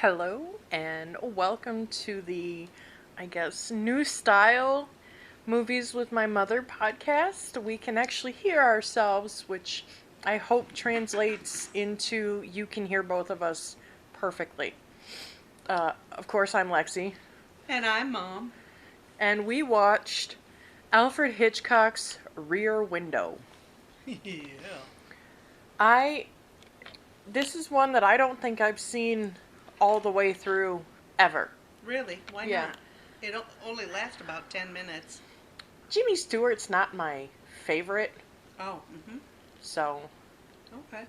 Hello, and welcome to the, new style Movies with My Mother podcast. We can actually hear ourselves, which I hope translates into you can hear both of us perfectly. Of course, I'm Lexi, And I'm Mom. and we watched Alfred Hitchcock's Rear Window. Yeah. I. This is one that I don't think I've seen all the way through ever. Really? Why Yeah. not? It only lasts about 10 minutes. Jimmy Stewart's not my favorite, Oh, so okay.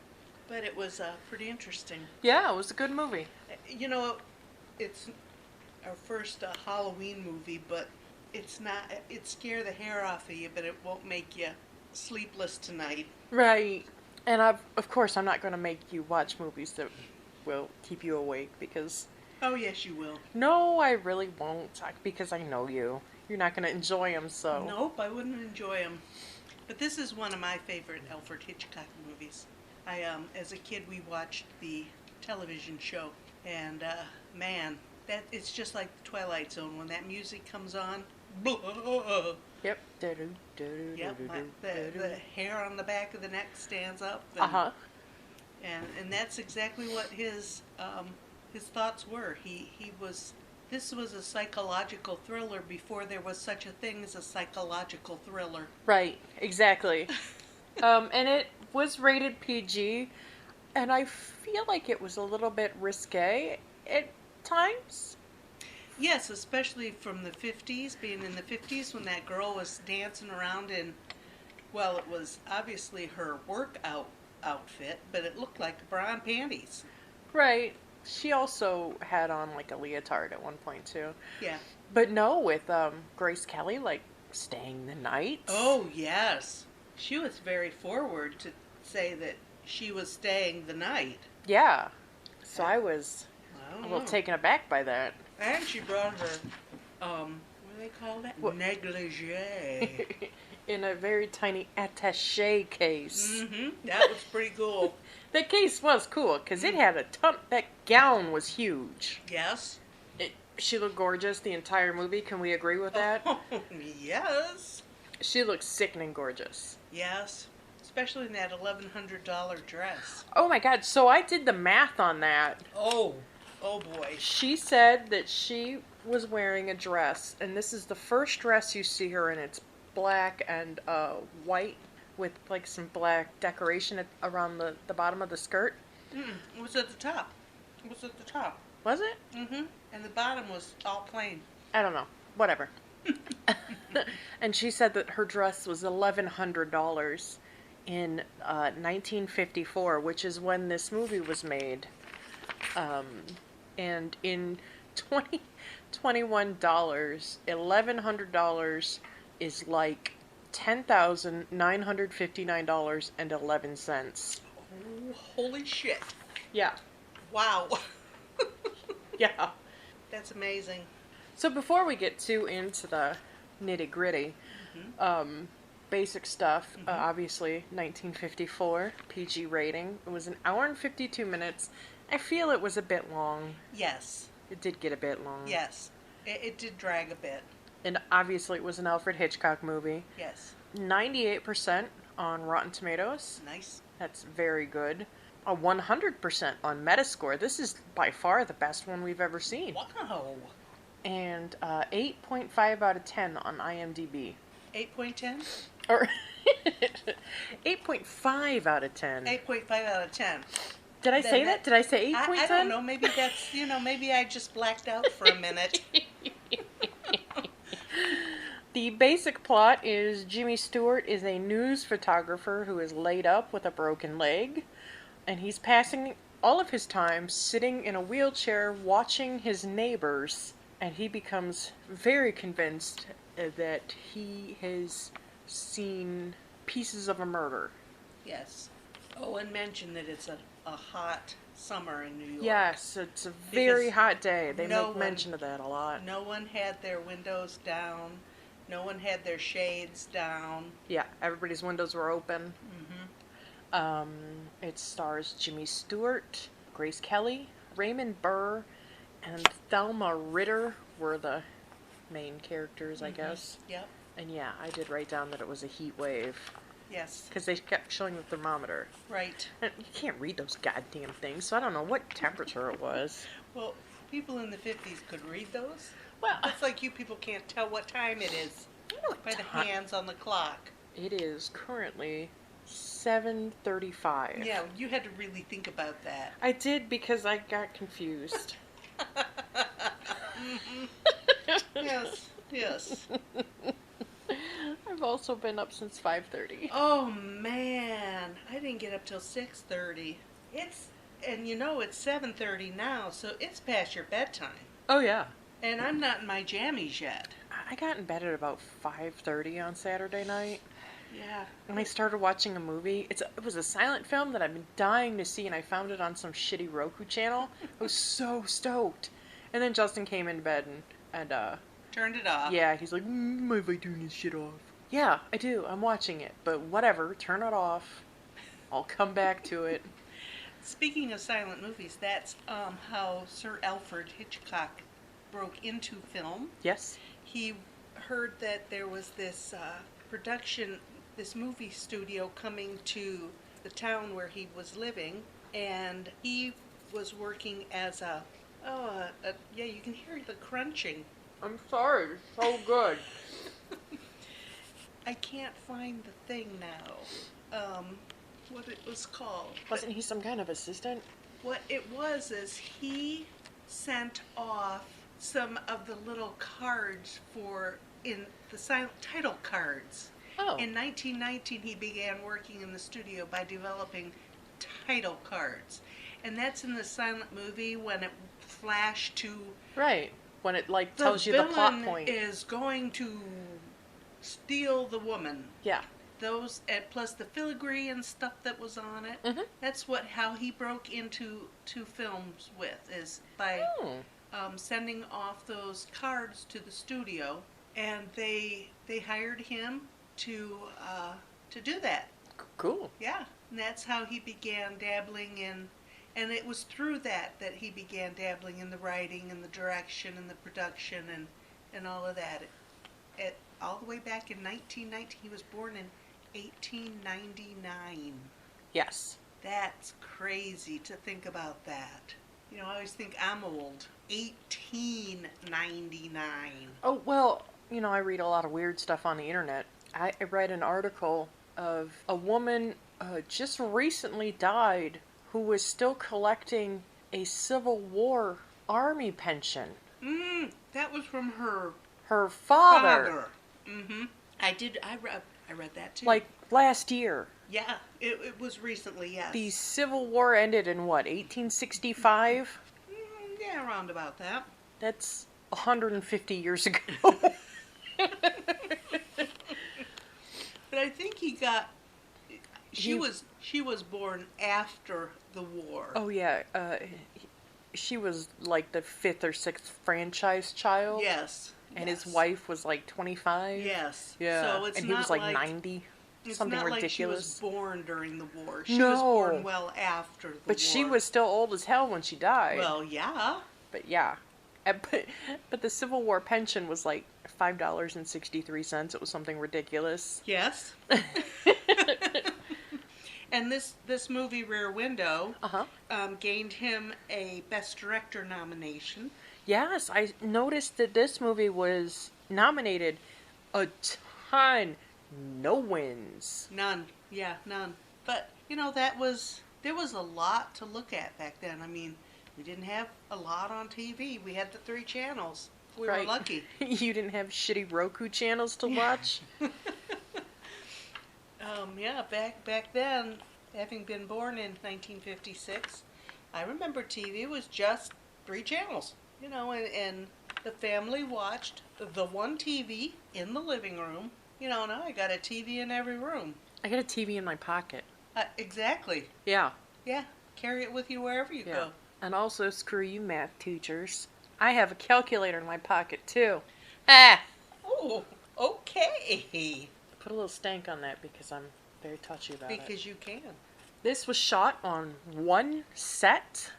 But it was pretty interesting. yeah, it was a good movie. You know, it's our first Halloween movie, but it's not, it scare the hair off of you, but it won't make you sleepless tonight. Right. And of course, I'm not going to make you watch movies that will keep you awake because Oh, yes, you will. no, I really won't because I know you. You're not going to enjoy them, so. Nope, I wouldn't enjoy them. But this is one of my favorite Alfred Hitchcock movies. As a kid, we watched the television show, and man, that it's just like the Twilight Zone when that music comes on. Blah. Yep. Yep, the hair on the back of the neck stands up. Uh-huh. And that's exactly what his thoughts were. This was a psychological thriller before there was such a thing as a psychological thriller. Right, exactly. And it was rated PG, and I feel like it was a little bit risque at times. Yes, especially from the 50s, being in the 50s when that girl was dancing around in, well, it was obviously her outfit, but it looked like bra and panties. Right. She also had on like a leotard at one point too. Yeah. But no, with Grace Kelly like staying the night. Oh, yes. She was very forward to say that she was staying the night. Yeah. So I was I a don't little know. taken aback by that. And she brought her, what do they call that? What? Negligee. In a very tiny attaché case. That was pretty cool. That case was cool because it had a ton. That gown was huge. Yes. She looked gorgeous the entire movie. Can we agree with that? Yes. She looked sickening gorgeous. Yes. Especially in that $1,100 dress. Oh my god, so I did the math on that. Oh boy. She said that she was wearing a dress, and this is the first dress you see her in. It's black and white with like some black decoration around the bottom of the skirt. It was at the top. It was at the top. Was it? And the bottom was all plain. I don't know. Whatever. And she said that her dress was $1,100 in 1954, which is when this movie was made. And in $2021, $1,100 is like $10,959.11. Oh, holy shit. Yeah. Wow. Yeah. That's amazing. So before we get too into the nitty gritty, basic stuff, obviously 1954 PG rating. It was an hour and 52 minutes. I feel it was a bit long. Yes. It did get a bit long. Yes. It did drag a bit. And obviously it was an Alfred Hitchcock movie. Yes. 98% on Rotten Tomatoes. Nice. That's very good. A 100% on Metascore. This is by far the best one we've ever seen. Wow. And 8.5 out of 10 on IMDb. 8.10? Or 8.5 out of 10. 8.5 out of 10. Did I say that? Did I say 8.10? I don't know. Maybe that's, maybe I just blacked out for a minute. The basic plot is Jimmy Stewart is a news photographer who is laid up with a broken leg, and he's passing all of his time sitting in a wheelchair watching his neighbors, and he becomes very convinced that he has seen pieces of a murder. Yes. Oh, and mention that it's a hot summer in New York. Yes, it's a very Because hot day. They no make one- mention of that a lot. No one had their windows down. No one had their shades down. Yeah, everybody's windows were open. It stars Jimmy Stewart, Grace Kelly, Raymond Burr, and Thelma Ritter were the main characters, I guess. Yep. And yeah, I did write down that it was a heat wave. Yes. Because they kept showing the thermometer. Right. And you can't read those goddamn things, so I don't know what temperature it was. Well, people in the 50s could read those. Well, It's like you people can't tell what time it is by the hands on the clock. It is currently 7:35. Yeah, you had to really think about that. I did because I got confused. Yes, yes. I've also been up since 5:30. Oh man, I didn't get up till 6:30. And it's 7:30 now, so it's past your bedtime. Oh yeah. And I'm not in my jammies yet. I got in bed at about 5:30 on Saturday night. Yeah. And I started watching a movie. It was a silent film that I've been dying to see, and I found it on some shitty Roku channel. I was so stoked. And then Justin came in bed and Turned it off. yeah, he's like, mind if I turn this shit off? Yeah, I do. I'm watching it. But whatever, turn it off. I'll come back to it. Speaking of silent movies, that's how Sir Alfred Hitchcock broke into film. Yes? He heard that there was this production, this movie studio coming to the town where he was living, and he was working as yeah, you can hear the crunching. I'm sorry. It's so good. I can't find the thing now. What it was called. Wasn't he some kind of assistant? What it was is he sent off some of the little cards in the silent title cards. Oh. In 1919, he began working in the studio by developing title cards. And that's in the silent movie when it flashed to Right. When it, tells you the plot villain point. is going to steal the woman. Yeah. Those, plus the filigree and stuff that was on it. Mm-hmm. That's how he broke into films with, is by sending off those cards to the studio, and they hired him to do that. Cool. Yeah, and that's how he began dabbling in, and it was through that he began dabbling in the writing and the direction and the production and all of that. All the way back in 1919, he was born in 1899. Yes. That's crazy to think about that. I always think I'm old. 1899. Oh, well, I read a lot of weird stuff on the internet. I read an article of a woman just recently died who was still collecting a Civil War Army pension. That was from her Her father. father. I read that too. Like last year. Yeah, it was recently, yes. The Civil War ended in what, 1865? Yeah, around about that. That's 150 years ago. But I think she was born after the war. Oh yeah, she was like the 5th or 6th franchise child. Yes. And his wife was like 25. Yes. Yeah. So it's and not he was like 90. It's Something not ridiculous. like she was born during the war. She No. was born well after the war. But she was still old as hell when she died. Well, yeah. But yeah. But the Civil War pension was like $5.63. It was something ridiculous. Yes. And this movie, Rear Window, gained him a Best Director nomination. Yes, I noticed that this movie was nominated a ton. No wins. None. Yeah, none. But, there was a lot to look at back then. I mean, we didn't have a lot on TV. We had the 3 channels. We were lucky. You didn't have shitty Roku channels to watch? Yeah, back then, having been born in 1956, I remember TV was just 3 channels. And the family watched the one TV in the living room. Now I got a TV in every room. I got a TV in my pocket. Exactly. Yeah. Yeah, carry it with you wherever you go. And also, screw you math teachers. I have a calculator in my pocket, too. Ah! Oh, okay. Put a little stank on that because I'm very touchy about it. Because you can. This was shot on one set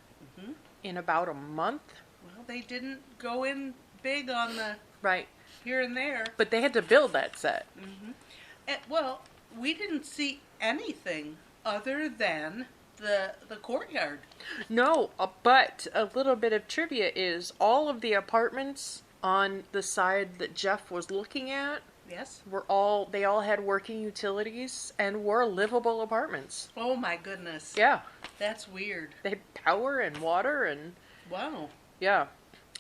in about a month. Well, they didn't go in big on the Right. here and there. But they had to build that set. Well, we didn't see anything other than the courtyard. No, but a little bit of trivia is all of the apartments on the side that Jeff was looking at Yes. they all had working utilities and were livable apartments. Oh my goodness. Yeah. That's weird. They had power and water and Wow. yeah.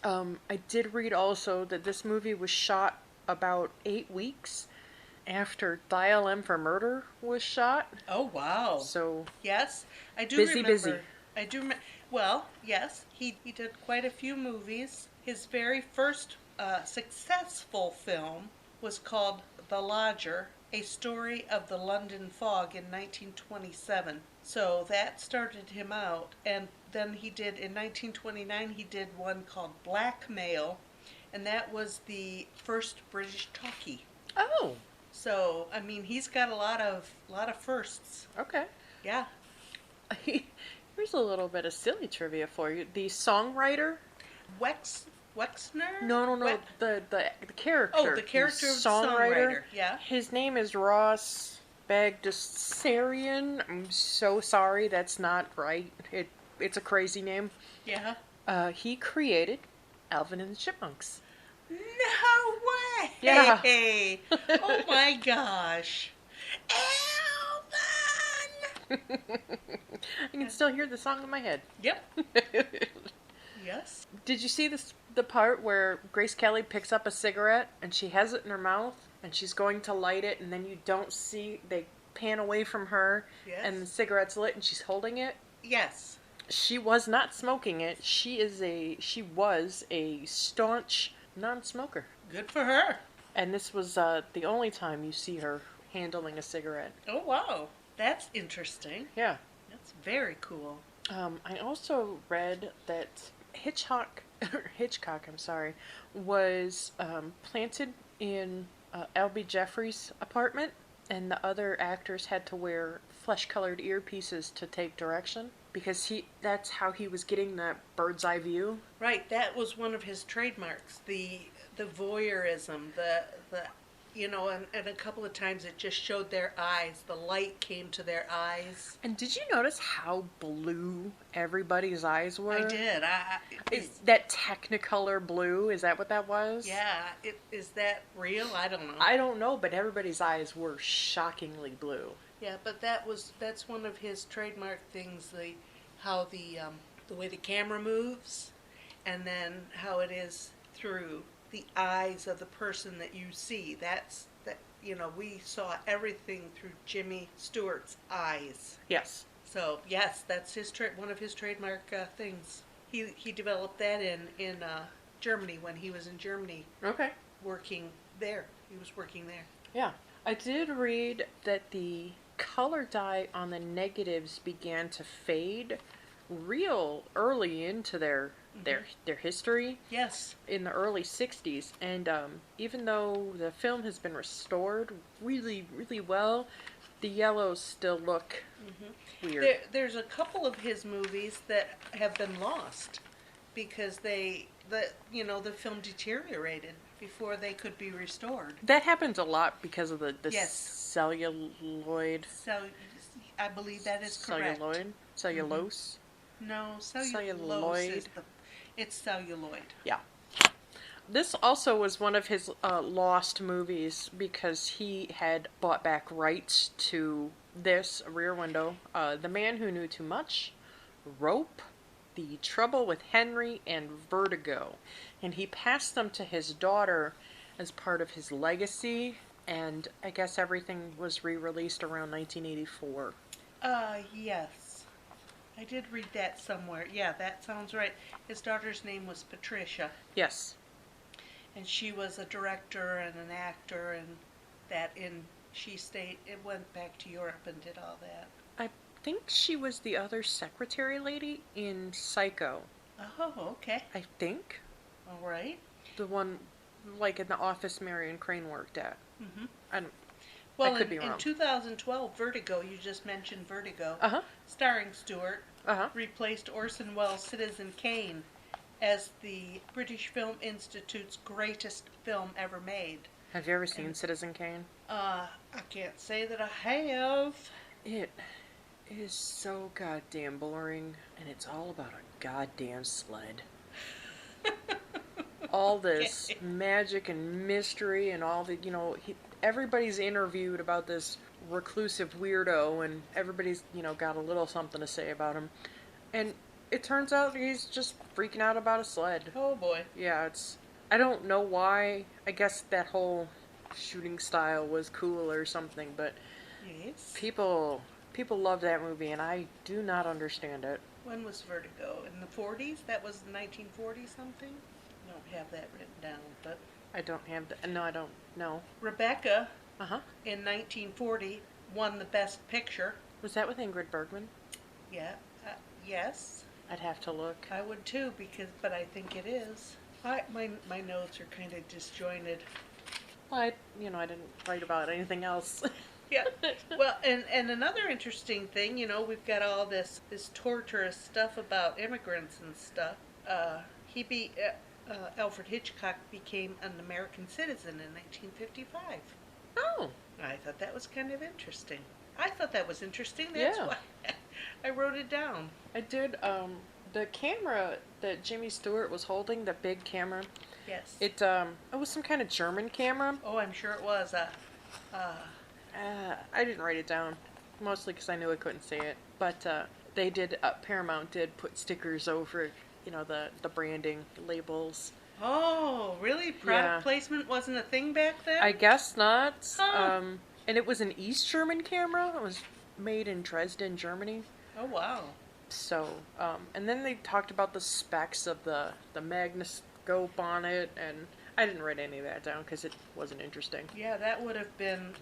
I did read also that this movie was shot about 8 weeks after Dial M for Murder was shot. Oh wow. So Yes, I do busy, remember. busy. I do remember. Well, yes, he did quite a few movies. His very first successful film was called The Lodger, a story of the London fog in 1927. So that started him out, and then he did in 1929. He did one called Blackmail, and that was the first British talkie. oh, So I mean, he's got a lot of firsts. okay. Yeah. Here's a little bit of silly trivia for you. The songwriter? Wexner? No, the character. Oh, the character of the songwriter. Yeah. His name is Ross Bagdasarian. I'm so sorry, that's not right. It's a crazy name. Yeah. He created Alvin and the Chipmunks. No way! Yeah. Oh my gosh. Alvin! I can still hear the song in my head. Yep. Yes. Did you see the part where Grace Kelly picks up a cigarette and she has it in her mouth and she's going to light it and then you don't see, they pan away from her Yes. and the cigarette's lit and she's holding it? Yes. She was not smoking it. She was a staunch non-smoker. Good for her. And this was the only time you see her handling a cigarette. Oh wow. That's interesting. Yeah. That's very cool. I also read that Hitchcock, was planted in Albie Jeffrey's apartment, and the other actors had to wear flesh-colored earpieces to take direction because that's how he was getting that bird's eye view. Right, that was one of his trademarks. The voyeurism, the and a couple of times it just showed their eyes. The light came to their eyes. And did you notice how blue everybody's eyes were? I did. Is that Technicolor blue? Is that what that was? Yeah. Is that real? I don't know. I don't know, but everybody's eyes were shockingly blue. Yeah, but that's one of his trademark things. The way the camera moves, and then how it is through the eyes of the person that you see. We saw everything through Jimmy Stewart's eyes. Yes. So yes, that's one of his trademark things. He developed that in Germany when he was in Germany. Okay. Working there. He was working there. Yeah. I did read that the color dye on the negatives began to fade real early into their history. Yes. In the early 60s, and even though the film has been restored really, really well, the yellows still look weird. There's a couple of his movies that have been lost because the film deteriorated before they could be restored. That happens a lot because of the Yes. celluloid. So I believe that is correct. Cellulose. No, Celluloid. It's celluloid. Yeah. This also was one of his lost movies because he had bought back rights to this, Rear Window, The Man Who Knew Too Much, Rope, The Trouble with Henry, and Vertigo. And he passed them to his daughter as part of his legacy, and I guess everything was re-released around 1984. Yes. I did read that somewhere. Yeah, that sounds right. His daughter's name was Patricia. Yes. And she was a director and an actor, and it went back to Europe and did all that. I think she was the other secretary lady in Psycho. Oh, okay. I think. All right. The one, like, in the office Marion Crane worked at. Mm-hmm. I could be wrong. In 2012, Vertigo, you just mentioned Vertigo, Uh-huh. starring Stewart, Uh-huh. replaced Orson Welles' Citizen Kane as the British Film Institute's greatest film ever made. Have you ever seen Citizen Kane? I can't say that I have. It is so goddamn boring, and it's all about a goddamn sled. All this magic and mystery and all the, everybody's interviewed about this reclusive weirdo, and everybody's, got a little something to say about him. And it turns out he's just freaking out about a sled. Oh boy. Yeah, I don't know why. I guess that whole shooting style was cool or something, but Yes. people love that movie, and I do not understand it. When was Vertigo? In the 40s? That was 1940 something? I don't have that written down, but I don't have no, I don't know. Rebecca Uh-huh. in 1940 won the Best Picture. Was that with Ingrid Bergman? Yeah. Yes. I'd have to look. I would too, but I think it is. My notes are kind of disjointed. Well, I didn't write about anything else. Yeah. Well, and another interesting thing, we've got all this torturous stuff about immigrants and stuff. Alfred Hitchcock became an American citizen in 1955. Oh. I thought that was kind of interesting. That's Yeah. why I wrote it down. I did, the camera that Jimmy Stewart was holding, the big camera, Yes. it was some kind of German camera. Oh, I'm sure it was. I didn't write it down, mostly because I knew I couldn't say it. But Paramount did put stickers over, the branding labels. Oh, really? Product placement wasn't a thing back then? I guess not. Huh. And it was an East German camera. It was made in Dresden, Germany. Oh, wow. So, and then they talked about the specs of the magnoscope on it, and I didn't write any of that down because it wasn't interesting. Yeah, that would have been,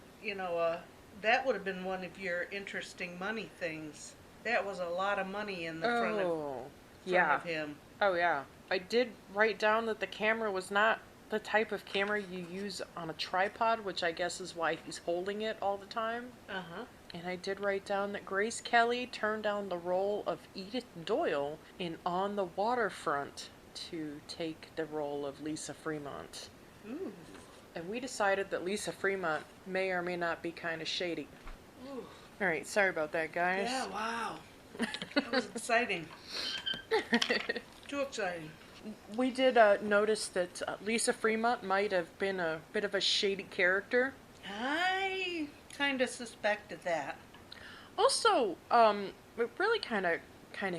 that would have been one of your interesting money things. That was a lot of money in the front of him. Oh, yeah. I did write down that the camera was not the type of camera you use on a tripod, which I guess is why he's holding it all the time. Uh-huh. And I did write down that Grace Kelly turned down the role of Edith Doyle in On the Waterfront to take the role of Lisa Fremont. Ooh. And we decided that Lisa Fremont may or may not be kind of shady. Ooh. Alright, sorry about that, guys. Yeah, wow. That was exciting. Too exciting. We did notice that Lisa Fremont might have been a bit of a shady character. I kind of suspected that. Also, it really kind of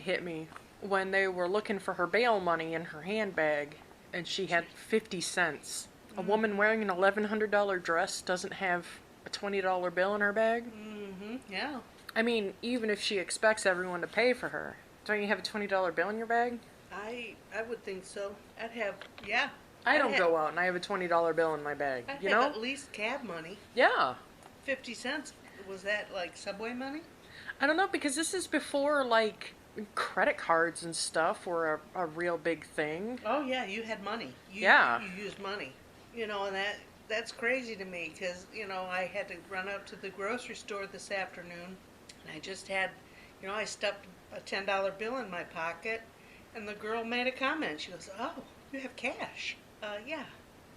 hit me when they were looking for her bail money in her handbag, and she had 50 cents. A woman wearing an $1,100 dress doesn't have a $20 bill in her bag. Mm-hmm. Yeah. I mean, even if she expects everyone to pay for her, don't you have a $20 bill in your bag? I would think so. I'd have, yeah. I don't go out and I have a $20 bill in my bag. I'd You have know? at least cab money. Yeah. 50 cents. Was that like subway money? I don't know, because this is before, like, credit cards and stuff were a real big thing. Oh, yeah, you had money. You used money. And that's crazy to me because, I had to run out to the grocery store this afternoon and I just had, I stuffed a $10 bill in my pocket and the girl made a comment. She goes, "Oh, you have cash?" Yeah,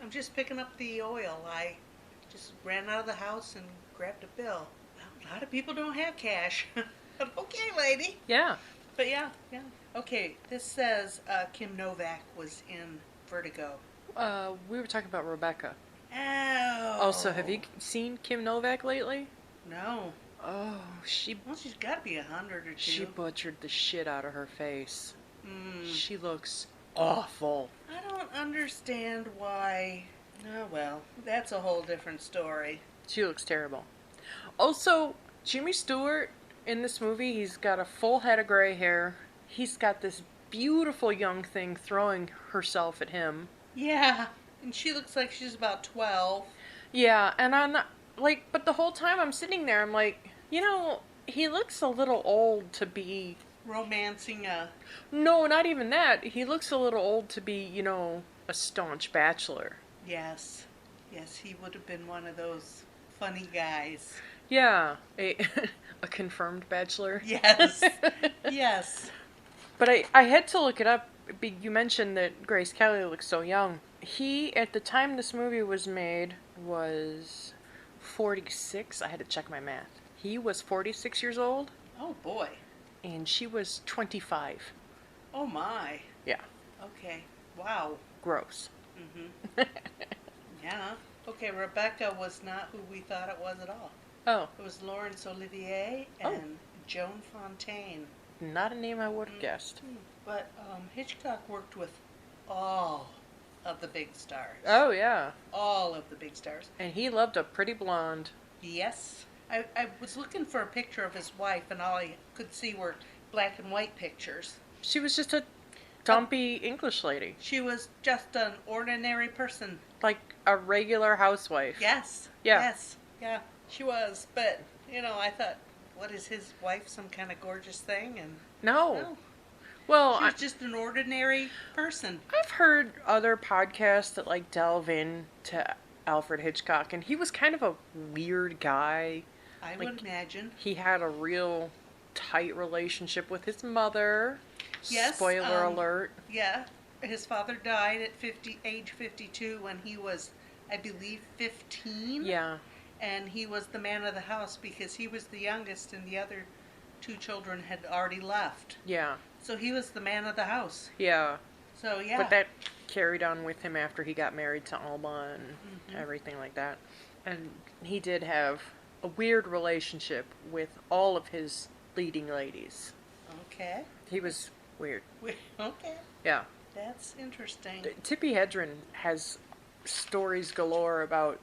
I'm just picking up the oil. I just ran out of the house and grabbed a bill. Well, a lot of people don't have cash. Okay, lady. Yeah. But yeah. Okay, this says Kim Novak was in Vertigo. We were talking about Rebecca. Oh. Also, have you seen Kim Novak lately? No. Oh, She's got to be 100 or 2. she butchered the shit out of her face. Mm. She looks awful. I don't understand why. Oh, well, that's a whole different story. She looks terrible. Also, Jimmy Stewart, in this movie, he's got a full head of gray hair. He's got this beautiful young thing throwing herself at him. Yeah, and she looks like she's about 12. Yeah, and I'm not, but the whole time I'm sitting there, I'm like, he looks a little old to be... Romancing a... No, not even that. He looks a little old to be, a staunch bachelor. Yes. Yes, he would have been one of those funny guys. Yeah, a confirmed bachelor. Yes. Yes. But I had to look it up. you mentioned that Grace Kelly looks so young. He, at the time this movie was made, was 46. I had to check my math. He was 46 years old, Oh boy. and she was 25. Oh my. Yeah, Okay. Wow. gross. Mhm. Yeah. Okay, Rebecca was not who we thought it was at all. Oh, It was Laurence Olivier Oh. and Joan Fontaine. not a name I would have guessed. But Hitchcock worked with all of the big stars. Oh, yeah. All of the big stars. And he loved a pretty blonde. Yes. I was looking for a picture of his wife, and all I could see were black and white pictures. She was just a dumpy English lady. She was just an ordinary person. Like a regular housewife. Yes. Yeah. Yes. Yeah, she was. But, I thought, what is his wife, some kind of gorgeous thing? And No. no. Well, She was just an ordinary person. I've heard other podcasts that like delve into Alfred Hitchcock, and he was kind of a weird guy. I Like- would imagine. He had a real tight relationship with his mother. Yes, Spoiler alert. Yeah. His father died at age 52 when he was, I believe, 15. Yeah. And he was the man of the house because he was the youngest and the other two children had already left. Yeah. So he was the man of the house. Yeah. So, yeah. But that carried on with him after he got married to Alma and everything like that. And he did have a weird relationship with all of his leading ladies. Okay. He was weird. Okay. Yeah. That's interesting. Tippi Hedren has stories galore about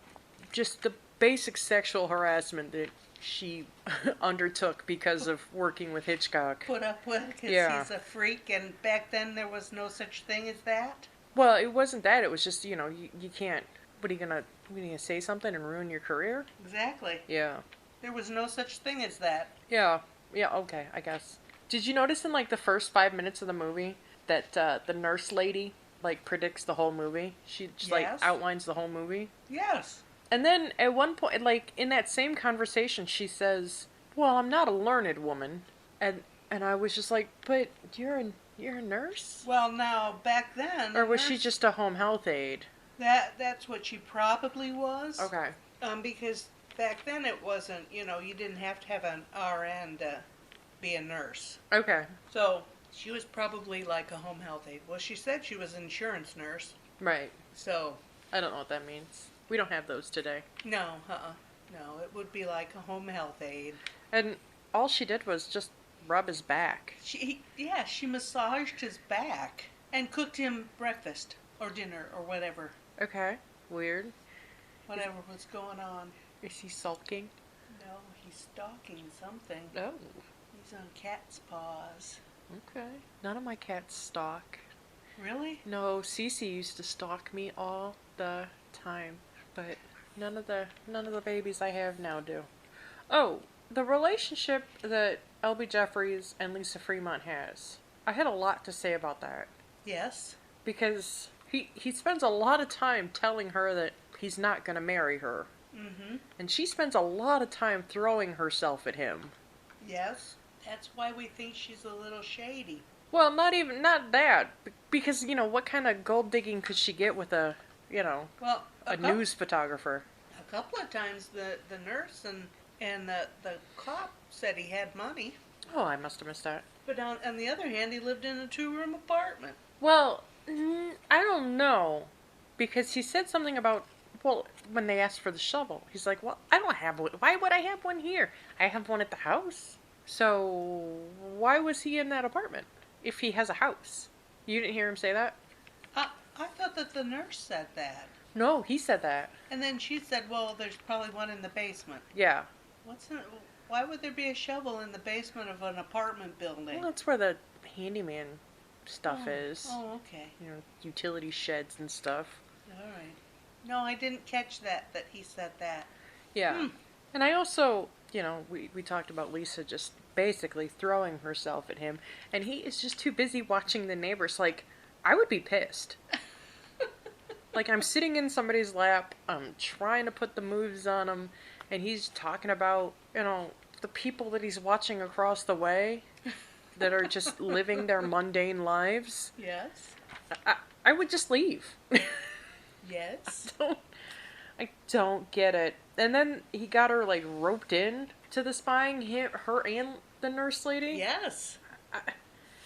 just the basic sexual harassment that she undertook because of working with Hitchcock. Put up with because Yeah. he's a freak, and back then there was no such thing as that. Well, it wasn't that. It was just, you can't. What are you gonna say something and ruin your career? Exactly. Yeah. There was no such thing as that. Yeah. Yeah. Okay. I guess. Did you notice in like the first 5 minutes of the movie that the nurse lady like predicts the whole movie? She just like Yes. outlines the whole movie. Yes. And then at one point, like in that same conversation, she says, "Well, I'm not a learned woman," and I was just like, "But you're a nurse, Well, now back then, or was she just a home health aide?" that's what she probably was. Okay. Because back then it wasn't. You didn't have to have an RN to be a nurse. Okay. So she was probably like a home health aide. Well, she said she was an insurance nurse. Right. So I don't know what that means. We don't have those today. no, no, it would be like a home health aide. And all she did was just rub his back. She massaged his back and cooked him breakfast or dinner or whatever Okay. Weird. was going on. Is he sulking? No, he's stalking something. Oh. He's on cat's paws. Okay. None of my cats stalk. Really? No, Cece used to stalk me all the time, but none of the babies I have now do. Oh, the relationship that L.B. Jeffries and Lisa Fremont has. I had a lot to say about that Yes. because he spends a lot of time telling her that he's not going to marry her, Mm-hmm. and she spends a lot of time throwing herself at him. Yes. That's why we think she's a little shady. Well, not that, because what kind of gold digging could she get with a Well, a news photographer? a couple of times the nurse and the cop said he had money, Oh, I must have missed that. but on the other hand, he lived in a 2-room apartment. Well, I don't know, because he said something about, well, when they asked for the shovel, he's like, well, I don't have one. Why would I have one here? I have one at the house. So why was he in that apartment if he has a house? You didn't hear him say that? I thought that the nurse said that. No, he said that. And then she said, well, there's probably one in the basement. Yeah. Why would there be a shovel in the basement of an apartment building? Well, that's where the handyman stuff is. Oh, okay. Utility sheds and stuff. All right. No, I didn't catch that he said that. Yeah. And I also, we talked about Lisa just basically throwing herself at him, and he is just too busy watching the neighbors. Like, I would be pissed. Like, I'm sitting in somebody's lap, I'm trying to put the moves on him, and he's talking about, the people that he's watching across the way. that are just living their mundane lives. Yes. I would just leave. Yes. I don't get it. And then he got her like roped in to the spying, her and the nurse lady. Yes.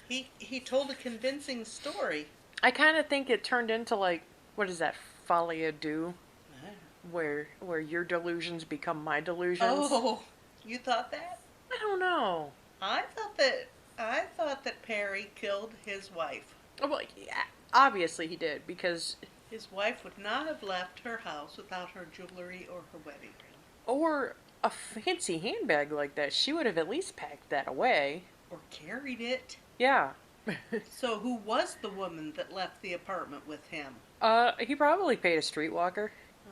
He told a convincing story. I kind of think it turned into like, what is that, folie à deux? Where your delusions become my delusions. Oh, you thought that? I don't know. I thought that Perry killed his wife. Well, yeah, obviously he did, because... His wife would not have left her house without her jewelry or her wedding ring. Or a fancy handbag like that. She would have at least packed that away. Or carried it. Yeah. So who was the woman that left the apartment with him? He probably paid a streetwalker.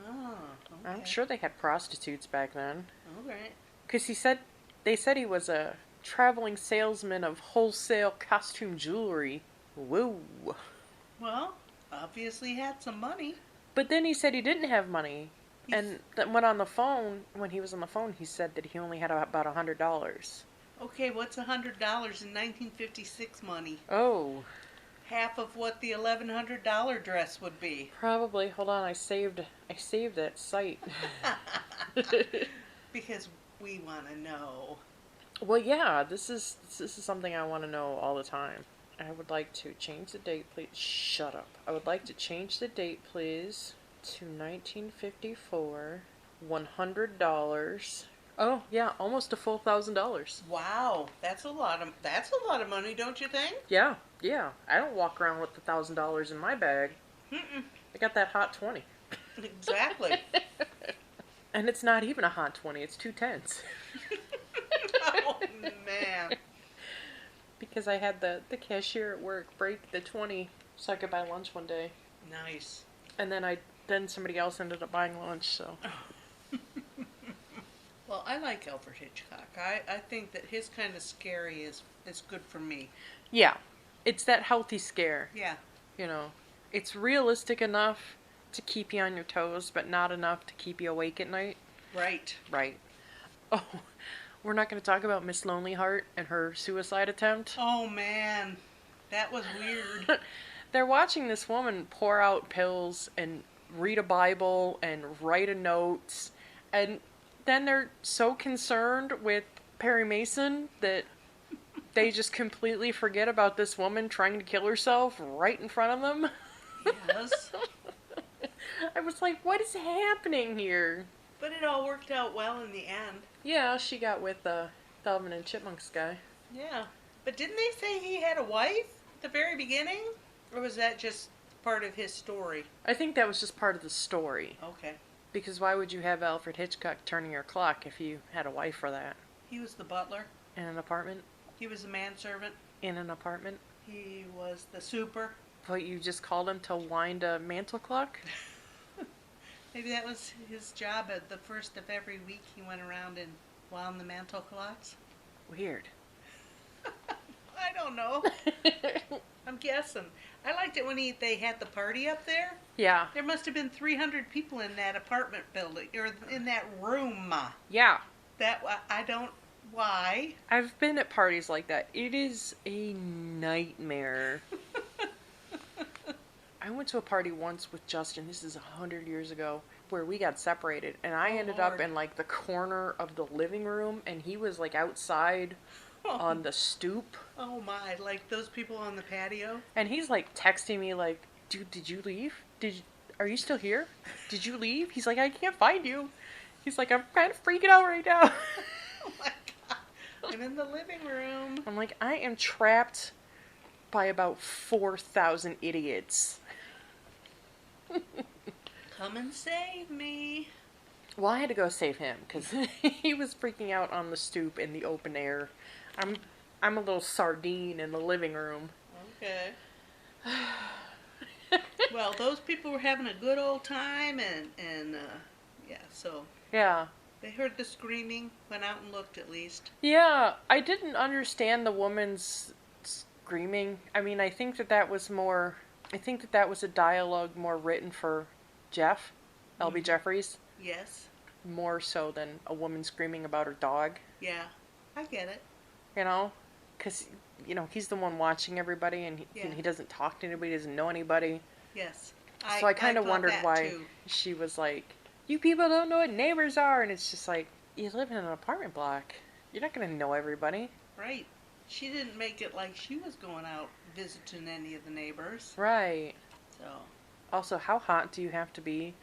Oh, okay. I'm sure they had prostitutes back then. All right. Because they said he was a traveling salesman of wholesale costume jewelry. Woo. Well, obviously he had some money. But then he said he didn't have money. And when he was on the phone, he said that he only had about $100. Okay, what's $100 in 1956 money? Oh. Half of what the $1,100 dress would be. Probably. Hold on, I saved that site. Because we want to know. Well, yeah, this is something I want to know all the time. I would like to change the date, please. Shut up. I would like to change the date, please, to 1954. $100. Oh, yeah, almost a full $1,000. Wow, that's a lot of money, don't you think? Yeah. I don't walk around with $1,000 in my bag. Mm-mm. I got that hot 20. Exactly. And it's not even a hot 20, it's 2 10s. Oh, man. Because I had the cashier at work break the 20 so I could buy lunch one day. Nice. And then somebody else ended up buying lunch, so. Well, I like Alfred Hitchcock. I think that his kind of scary is good for me. Yeah. It's that healthy scare. Yeah. You know. It's realistic enough to keep you on your toes, but not enough to keep you awake at night. Right. Right. Oh, we're not going to talk about Miss Lonely Heart and her suicide attempt. Oh, man. That was weird. They're watching this woman pour out pills and read a Bible and write a note, and then they're so concerned with Perry Mason that they just completely forget about this woman trying to kill herself right in front of them. Yes. I was like, what is happening here? But it all worked out well in the end. Yeah, she got with the Alvin and Chipmunks guy. Yeah. But didn't they say he had a wife at the very beginning? Or was that just part of his story? I think that was just part of the story. Okay. Because why would you have Alfred Hitchcock turning your clock if you had a wife for that? He was the butler. In an apartment? He was the manservant. In an apartment? He was the super. But you just called him to wind a mantle clock? Maybe that was his job. At the first of every week, he went around and wound the mantle clocks. Weird. I don't know. I'm guessing. I liked it when they had the party up there. Yeah. There must have been 300 people in that apartment building, or in that room. Yeah. I don't... Why? I've been at parties like that. It is a nightmare. I went to a party once with Justin, this is 100 years ago, where we got separated, and I ended up in like the corner of the living room, and he was like outside on the stoop. Oh my, like those people on the patio? And he's like texting me like, dude, did you leave? Are you still here? Did you leave? He's like, I can't find you. He's like, I'm kind of freaking out right now. Oh my god. I'm in the living room. I'm like, I am trapped by about 4,000 idiots. Come and save me. Well, I had to go save him because he was freaking out on the stoop in the open air. I'm a little sardine in the living room. Okay. Well, those people were having a good old time, and yeah, so. Yeah. They heard the screaming, went out and looked at least. Yeah, I didn't understand the woman's screaming. I mean, I think that was a dialogue more written for Jeff, L.B. Jeffries. Yes. More so than a woman screaming about her dog. Yeah, I get it. You know? Because he's the one watching everybody, and Yeah. he doesn't talk to anybody, doesn't know anybody. Yes. So I kind of thought wondered that why too. she was like, "You people don't know what neighbors are," and it's just like, you live in an apartment block. You're not gonna know everybody. Right. She didn't make it like she was going out visiting any of the neighbors. Right. So, Also, how hot do you have to be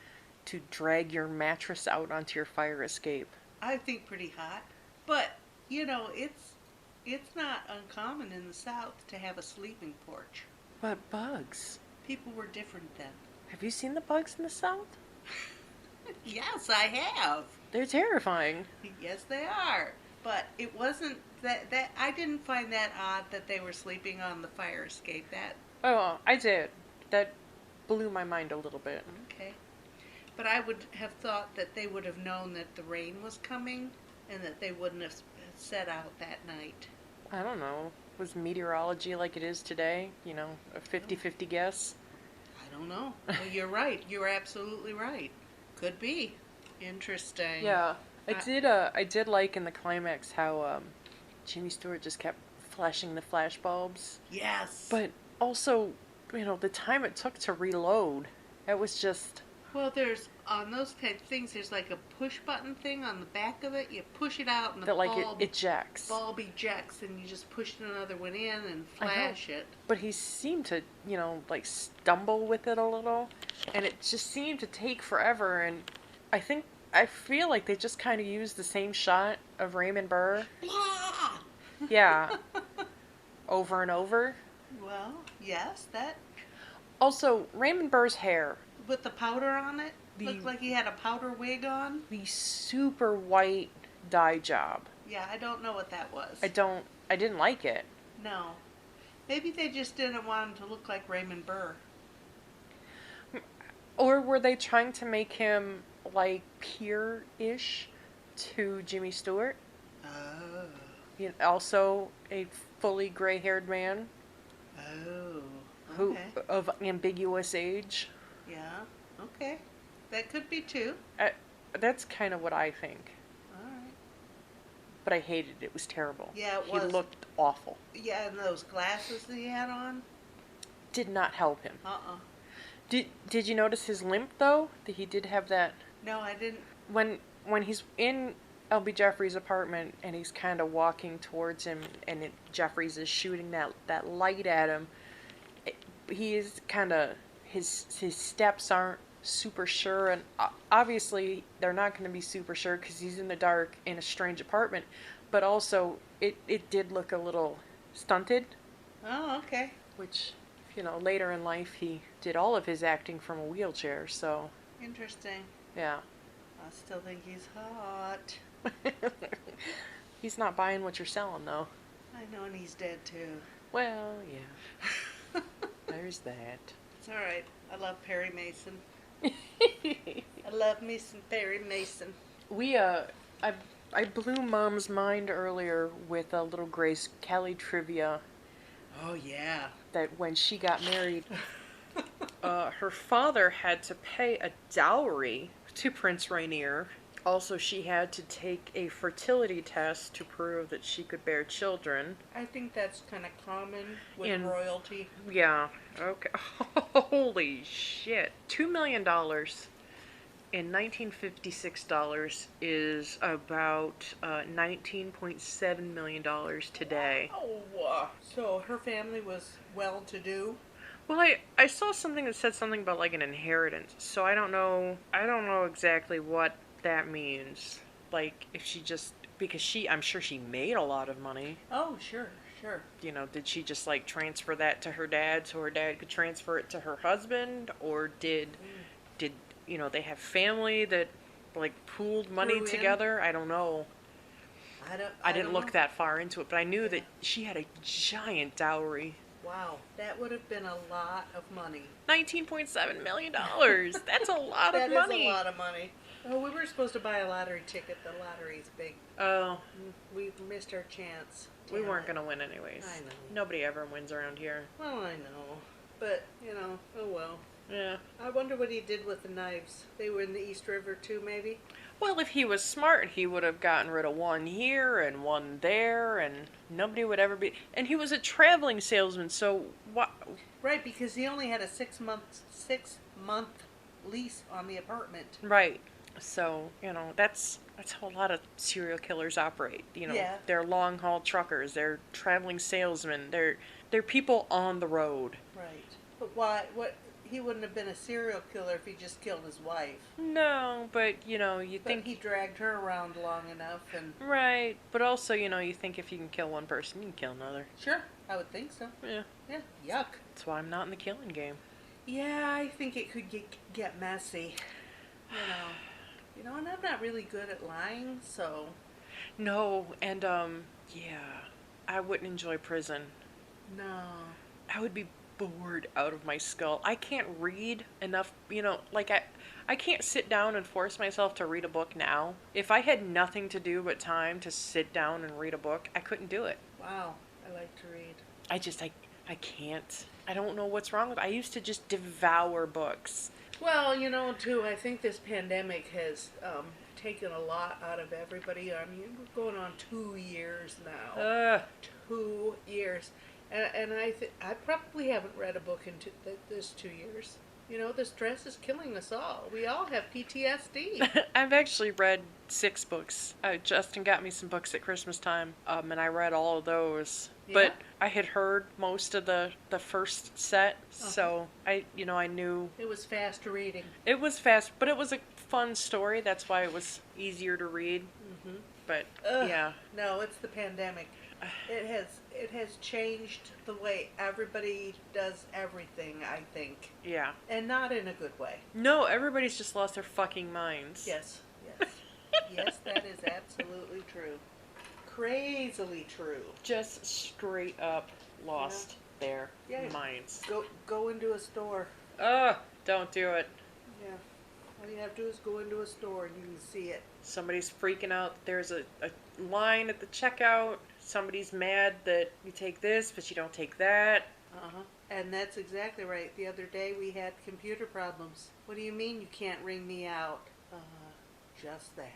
to drag your mattress out onto your fire escape? I think pretty hot. But, it's not uncommon in the South to have a sleeping porch. But bugs. People were different then. Have you seen the bugs in the South? Yes, I have. They're terrifying. Yes, they are. But it wasn't that I didn't find that odd that they were sleeping on the fire escape. That Oh, I did. That blew my mind a little bit. okay. But I would have thought that they would have known that the rain was coming and that they wouldn't have set out that night. I don't know. Was meteorology like it is today? A 50-50 guess? I don't know. Well, you're right. You're absolutely right. Could be. Interesting. Yeah. I I- did like in the climax how Jimmy Stewart just kept flashing the flash bulbs. Yes. But also, the time it took to reload, it was just Well, there's on those type of things. There's like a push button thing on the back of it. You push it out, and the that like bulb it ejects. bulb ejects, and you just push another one in and I know. flash it. But he seemed to, like stumble with it a little, and it just seemed to take forever. And I feel like they just kind of used the same shot of Raymond Burr, Blah! yeah, over and over. Well, yes, that Also, Raymond Burr's hair, with the powder on it The- looked like he had a powder wig on. the super white dye job. Yeah, I don't know what that was. I didn't like it. No, maybe they just didn't want him to look like Raymond Burr. Or were they trying to make him like peer-ish to Jimmy Stewart? Oh, Also a fully gray-haired man oh, who okay. of ambiguous age. Yeah, okay, that could be too. That's kind of what I think. All right. But I hated it. It was terrible. Yeah, it He was. looked awful. Yeah, and those glasses that he had on. Did not help him. Uh-uh. Did you notice his limp though? That he did have that No, I didn't. when he's in L.B. Jeffries' apartment and he's kind of walking towards him and Jeffries is shooting that light at him. He is kind of his steps aren't super sure, and obviously they're not going to be super sure because he's in the dark in a strange apartment. But also it did look a little stunted, Oh, okay. which later in life he did all of his acting from a wheelchair. So Interesting. yeah. I still think he's hot. He's not buying what you're selling, though. I know, and he's dead too. Well, yeah. There's that. It's all right. I love Perry Mason. I love me some Perry Mason. I blew Mom's mind earlier with a little Grace Kelly trivia Oh yeah. that when she got married, her father had to pay a dowry to Prince Rainier. Also, she had to take a fertility test to prove that she could bear children. I think that's kind of common with In- royalty. Yeah, okay. Holy shit. $2 million in 1956 dollars is about $19.7 million today. Oh, so her family was well-to-do. Well, I saw something that said something about like an inheritance, so I don't know exactly what that means. Like if she just because I'm sure she made a lot of money. Oh, sure, sure. Did she just like transfer that to her dad so her dad could transfer it to her husband, or did they have family that like pooled money Threw in? together? I don't know. I didn't don't look know. that far into it, but I knew that she had a giant dowry. Wow, that would have been a lot of money. $19.7 million. That's a lot of That money. is a lot of money. Oh, we were supposed to buy a lottery ticket. The lottery's big. Oh, We missed our chance. we Damn weren't it. going to win anyways. I know. Nobody ever wins around here. Well, I know. But, oh well. Yeah. I wonder what he did with the knives. They were in the East River too, maybe? Well, if he was smart, he would have gotten rid of one here and one there, and nobody would ever be. And he was a traveling salesman, so what? Right, because he only had a 6 month lease on the apartment. Right. So that's how a lot of serial killers operate. Yeah. They're long haul truckers. They're traveling salesmen. They're people on the road. Right. But why? What? He wouldn't have been a serial killer if he just killed his wife. No, but you But think he dragged her around long enough, and right. But also, you think if you can kill one person, you can kill another. sure, I would think so. Yeah. Yeah. Yuck. That's why I'm not in the killing game. Yeah, I think it could get messy. And I'm not really good at lying, so No, and yeah, I wouldn't enjoy prison. no. I would be bored out of my skull. I can't read enough, like I can't sit down and force myself to read a book now. If I had nothing to do but time to sit down and read a book, I couldn't do it. Wow, I like to read. I can't. I don't know what's wrong with I used to just devour books. Well, too, I think this pandemic has taken a lot out of everybody. I mean, we're going on 2 years now. 2 years. And I probably haven't read a book in this 2 years. The stress is killing us all. We all have PTSD. I've actually read 6 books. Justin got me some books at Christmas time, and I read all of those. Yeah? But I had heard most of the first set, so I knew It was fast reading. it was fast, but it was a fun story. That's why it was easier to read. Mm-hmm. But Ugh, yeah, no, it's the pandemic. It has changed the way everybody does everything, I think. yeah. And not in a good way. No, everybody's just lost their fucking minds. Yes. Yes, that is absolutely true. Crazily true. Just straight up lost their minds. Go into a store. Ugh, don't do it. Yeah. All you have to do is go into a store and you can see it. Somebody's freaking out. There's a line at the checkout. Somebody's mad that you take this, but you don't take that. Uh-huh. And that's exactly right. The other day we had computer problems. What do you mean you can't ring me out? Just that.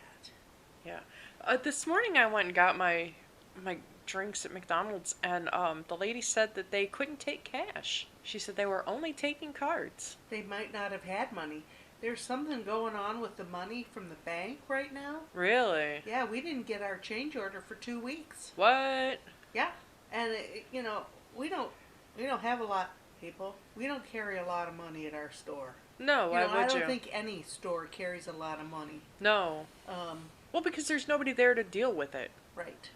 Yeah. This morning I went and got my drinks at McDonald's, and the lady said that they couldn't take cash. She said they were only taking cards. They might not have had money. There's something going on with the money from the bank right now. Really? Yeah, we didn't get our change order for 2 weeks. What? Yeah, and we don't have a lot, people. We don't carry a lot of money at our store. No, why I would you? don't think any store carries a lot of money. No. Well, because there's nobody there to deal with it. Right.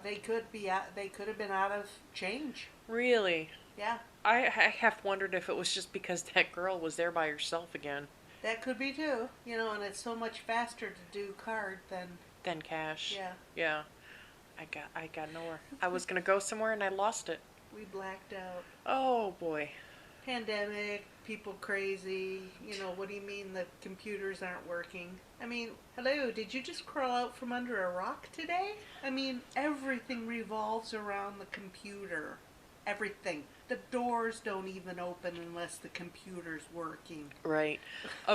They could have been out of change. Really? Yeah, I have wondered if it was just because that girl was there by herself again. that could be too. And it's so much faster to do card Than cash. yeah. Yeah. I got nowhere. I was gonna go somewhere and I lost it. We blacked out. Oh boy. Pandemic, people crazy. What do you mean the computers aren't working? I mean, hello, did you just crawl out from under a rock today? I mean, everything revolves around the computer. Everything. The doors don't even open unless the computer's working. Right.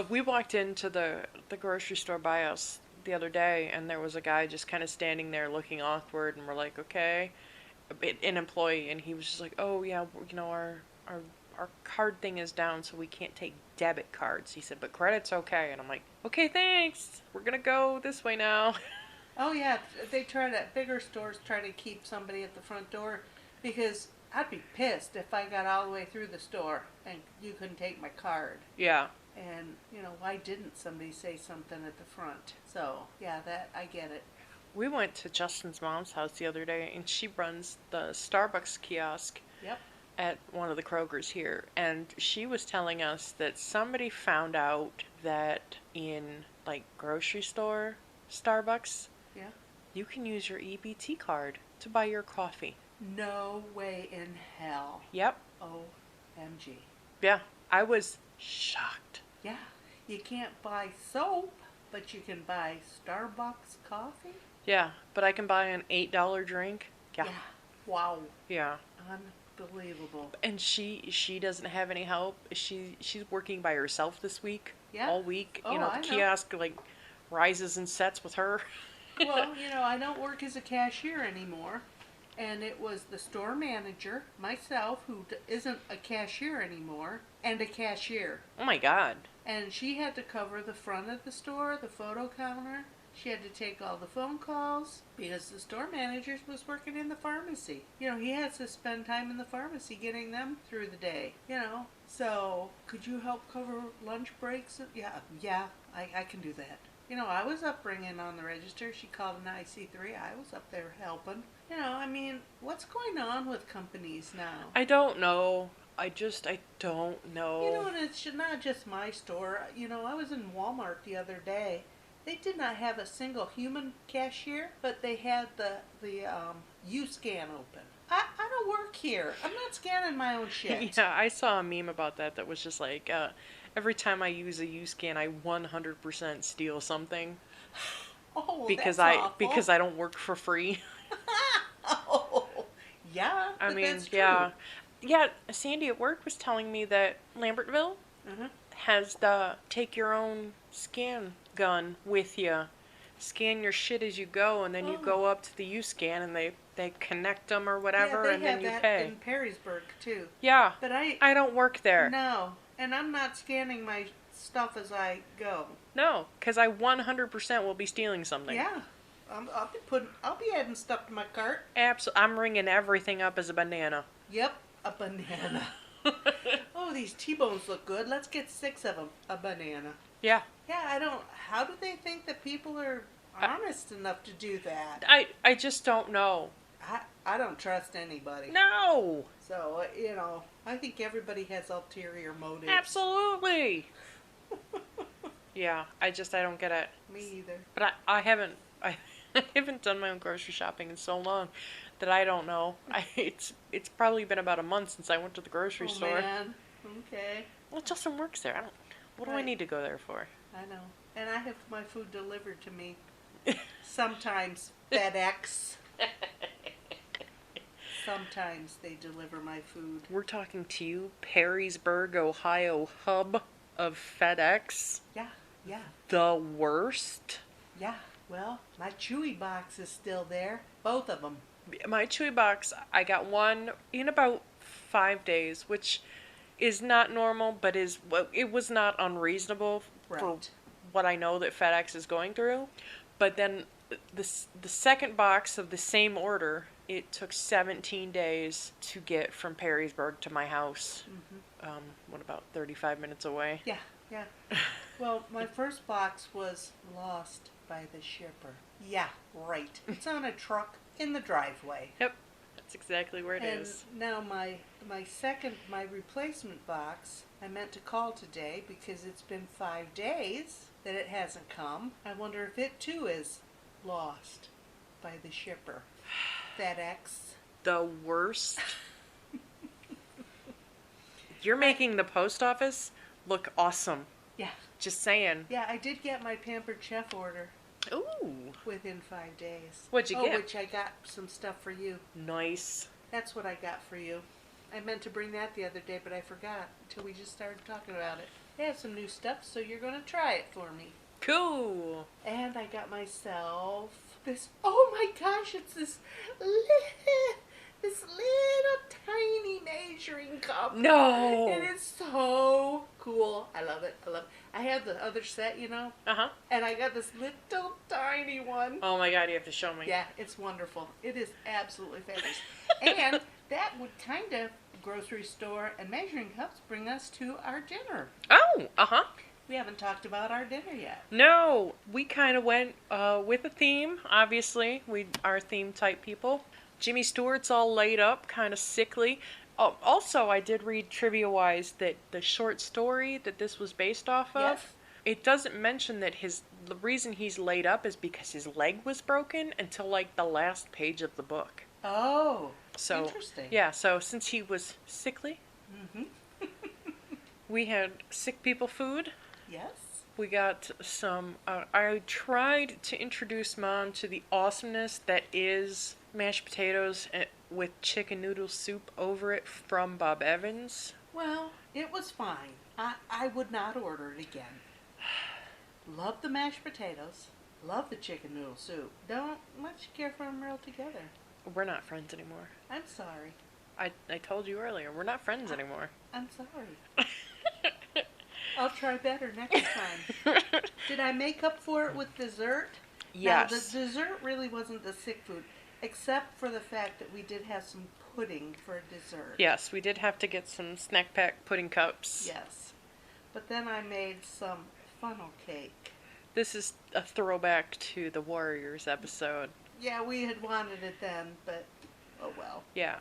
We walked into the grocery store by us the other day, and there was a guy just kind of standing there looking awkward, and we're like, okay, an employee, and he was just like, oh yeah, our card thing is down, so we can't take debit cards. He said, but credit's okay, and I'm like, okay, thanks. We're gonna go this way now. Oh yeah, bigger stores try to keep somebody at the front door because I'd be pissed if I got all the way through the store and you couldn't take my card. Yeah. And, why didn't somebody say something at the front? So, yeah, I get it. We went to Justin's mom's house the other day, and she runs the Starbucks kiosk Yep. at one of the Krogers here, and she was telling us that somebody found out that in like grocery store Starbucks, Yeah. you can use your EBT card to buy your coffee. No way in hell. Yep. OMG. Yeah. I was shocked. Yeah. You can't buy soap, but you can buy Starbucks coffee? Yeah, but I can buy an $8 drink. Yeah. Wow. Yeah. Unbelievable. And she doesn't have any help. She's working by herself this week. Yeah. All week. Oh, You know, I the know. kiosk rises and sets with her. Well, I don't work as a cashier anymore. And it was the store manager, myself, who isn't a cashier anymore, and a cashier. Oh my God. And she had to cover the front of the store, the photo counter. She had to take all the phone calls because the store manager was working in the pharmacy. He has to spend time in the pharmacy getting them through the day. So could you help cover lunch breaks? Yeah, I can do that. I was up ringing on the register. She called an IC3. I was up there helping. What's going on with companies now? I don't know. I don't know. And it's not just my store. I was in Walmart the other day. They did not have a single human cashier, but they had the U-Scan open. I don't work here. I'm not scanning my own shit. Yeah, I saw a meme about that was just like, every time I use a U-Scan, I 100% steal something. Oh, because that's awful. because I don't work for free. Oh, yeah. I mean, that's true. yeah. Sandy at work was telling me that Lambertville has the take your own scan gun with you. Scan your shit as you go, and then you go up to the U-Scan, and they connect them or whatever, and then you have pay. that in Perrysburg too. Yeah, but I don't work there. No, and I'm not scanning my stuff as I go. No, because I 100% will be stealing something. Yeah, I'll be adding stuff to my cart. Absolutely, I'm ringing everything up as a banana. Yep, a banana. Oh, these T-bones look good. Let's get 6 of them. A banana. Yeah. Yeah, how do they think that people are honest enough to do that? I just don't know. I don't trust anybody. No. So, I think everybody has ulterior motives. Absolutely. Yeah, I don't get it. Me either. But I haven't done my own grocery shopping in so long that I don't know. It's probably been about a month since I went to the grocery store. Man. Okay. Well, Justin works there. What do I need to go there for? I know. And I have my food delivered to me. Sometimes FedEx. Sometimes they deliver my food. We're talking to you, Perrysburg, Ohio hub of FedEx. Yeah, yeah. The worst. Yeah. Well, my Chewy box is still there. Both of them. My Chewy box, I got one in about 5 days, which is not normal, but it was not unreasonable for what I know that FedEx is going through. But then the second box of the same order, it took 17 days to get from Perrysburg to my house. About 35 minutes away? Yeah, yeah. Well, my first box was lost by the shipper. Yeah, right. It's on a truck in the driveway. Yep, that's exactly where it is. And now my replacement box, I meant to call today because it's been 5 days that it hasn't come. I wonder if it too is lost by the shipper. FedEx. The worst. You're making the post office look awesome. Yeah. Just saying. Yeah, I did get my Pampered Chef order. Ooh. Within 5 days. What'd you get? Which I got some stuff for you. Nice. That's what I got for you. I meant to bring that the other day, but I forgot until we just started talking about it. They have some new stuff, so you're going to try it for me. Cool. And I got myself this, oh my gosh, it's this little tiny measuring cup. No. It is so cool. I love it. I have the other set, Uh-huh. And I got this little tiny one. Oh my God, you have to show me. Yeah, it's wonderful. It is absolutely fabulous. And that would kind of, grocery store and measuring cups, bring us to our dinner. Oh, uh-huh. We haven't talked about our dinner yet. No, we kind of went with a theme, obviously. We are theme type people. Jimmy Stewart's all laid up, kind of sickly. Oh, also, I did read trivia-wise that the short story that this was based off of, Yes. it doesn't mention that the reason he's laid up is because his leg was broken until like the last page of the book. Oh, So, interesting. yeah, so since he was sickly, we had sick people food. Yes. We got some, I tried to introduce Mom to the awesomeness that is mashed potatoes with chicken noodle soup over it from Bob Evans. Well, it was fine. I would not order it again. Love the mashed potatoes. Love the chicken noodle soup. Don't much care for them real together. We're not friends anymore. I'm sorry. I told you earlier, we're not friends anymore. I'm sorry. I'll try better next time. Did I make up for it with dessert? Yes. Now, the dessert really wasn't the sick food, except for the fact that we did have some pudding for dessert. Yes, we did have to get some snack pack pudding cups. Yes. But then I made some funnel cake. This is a throwback to the Warriors episode. Yeah, we had wanted it then, but oh well. Yeah.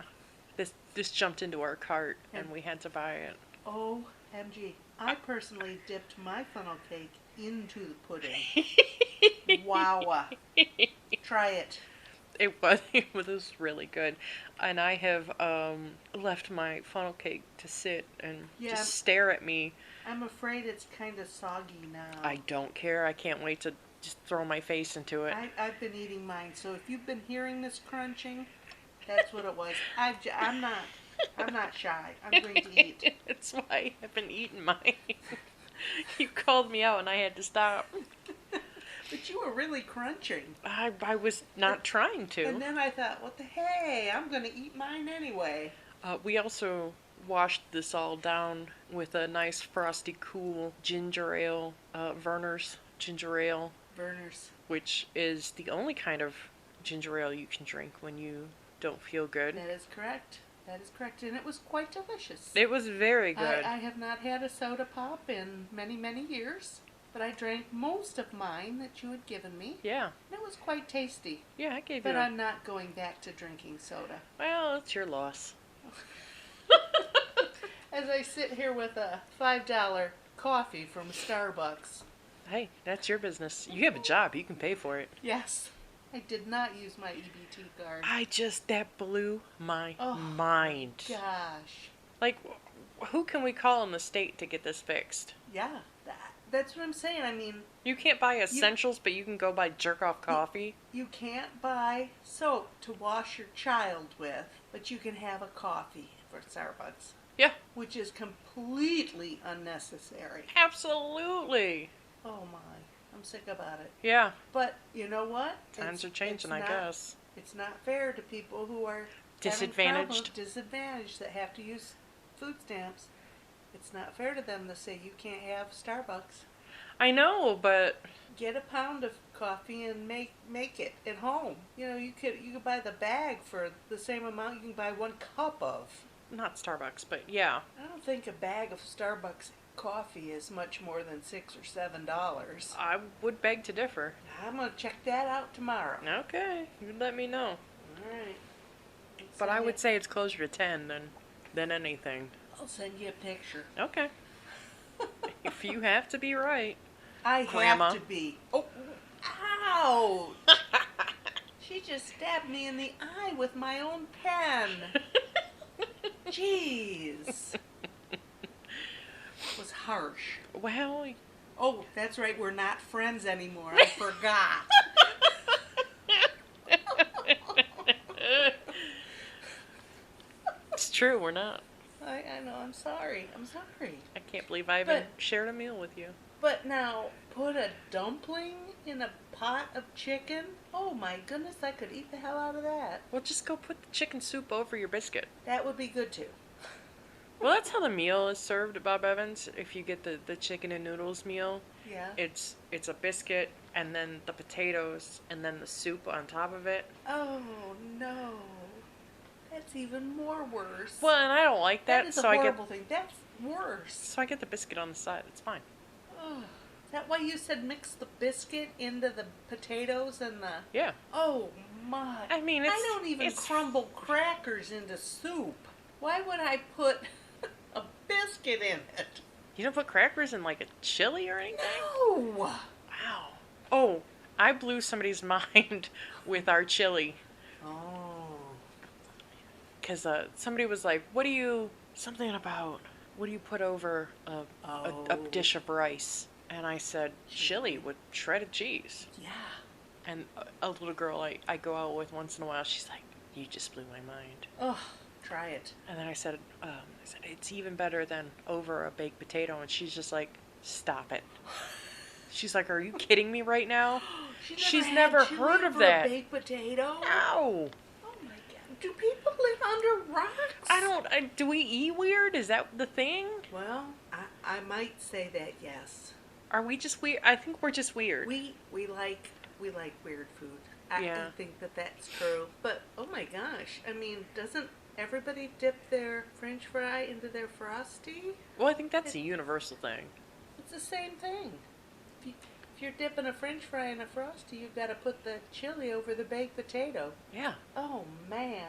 This jumped into our cart and we had to buy it. OMG. I personally dipped my funnel cake into the pudding. Wow. Try it. It was really good. And I have left my funnel cake to sit and just stare at me. I'm afraid it's kind of soggy now. I don't care. I can't wait to just throw my face into it. I've been eating mine, so if you've been hearing this crunching, that's what it was. I'm not shy. I'm going to eat. That's why I've been eating mine. You called me out and I had to stop. But you were really crunching. I was not trying to. And then I thought, what the hey, I'm going to eat mine anyway. We also washed this all down with a nice frosty cool ginger ale, Werner's ginger ale. Werner's. Which is the only kind of ginger ale you can drink when you don't feel good. That is correct. That is correct. And it was quite delicious. It was very good. I have not had a soda pop in many, many years. But I drank most of mine that you had given me. Yeah. And it was quite tasty. Yeah, I gave you. But I'm not going back to drinking soda. Well, it's your loss. As I sit here with a $5 coffee from Starbucks. Hey, that's your business. You have a job. You can pay for it. Yes. I did not use my EBT card. That blew my mind. Gosh. Like, who can we call in the state to get this fixed? Yeah. That's what I'm saying. I mean... You can't buy essentials, but you can go buy jerk-off coffee. You can't buy soap to wash your child with, but you can have a coffee for Starbucks. Yeah. Which is completely unnecessary. Absolutely. Oh my. I'm sick about it. Yeah. But you know what? Times are changing, I guess. It's not fair to people who are disadvantaged that have to use food stamps. It's not fair to them to say you can't have Starbucks. I know, but get a pound of coffee and make it at home. You know, you could buy the bag for the same amount you can buy 1 cup of. Not Starbucks, but yeah. I don't think a bag of Starbucks coffee is much more than $6 or $7. I would beg to differ. I'm gonna check that out tomorrow. Okay, you let me know. All right. But I would say it's closer to 10 than anything. I'll send you a picture. Okay. If you have to be right. I Grandma. have to be. Oh, ouch! She just stabbed me in the eye with my own pen. Jeez. It was harsh. Well... Oh, that's right. We're not friends anymore. I forgot. It's true, we're not. I know. I'm sorry. I'm sorry. I can't believe I even shared a meal with you. But now, put a dumpling in a pot of chicken? Oh my goodness, I could eat the hell out of that. Well, just go put the chicken soup over your biscuit. That would be good too. Well, that's how the meal is served at Bob Evans. If you get the chicken and noodles meal, yeah, it's a biscuit and then the potatoes and then the soup on top of it. Oh no, that's even more worse. Well, and I don't like that, that is a so horrible thing. That's worse. So I get the biscuit on the side. It's fine. Oh, is that why you said mix the biscuit into the potatoes and the? Yeah. Oh my! I mean, I don't even crumble crackers into soup. Why would I put a biscuit in it? You don't put crackers in like a chili or anything? No. Wow. Oh, I blew somebody's mind with our chili. Oh. Because somebody was like, what do you put over a dish of rice? And I said, chili with shredded cheese. Yeah. And a little girl I go out with once in a while, she's like, You just blew my mind. Oh, try it. And then I said, it's even better than over a baked potato. And she's just like, stop it. She's like, are you kidding me right now? She's never heard of that. A baked potato? No. Oh my god. Do people live under rocks? Do we eat weird? Is that the thing? Well, I might say that, yes. Are we just weird? I think we're just weird. We like weird food. I think that's true. But, oh my gosh, I mean, doesn't everybody dip their French fry into their Frosty? Well, I think that's a universal thing. It's the same thing. If you're dipping a French fry in a Frosty, you've got to put the chili over the baked potato. Yeah. Oh, man.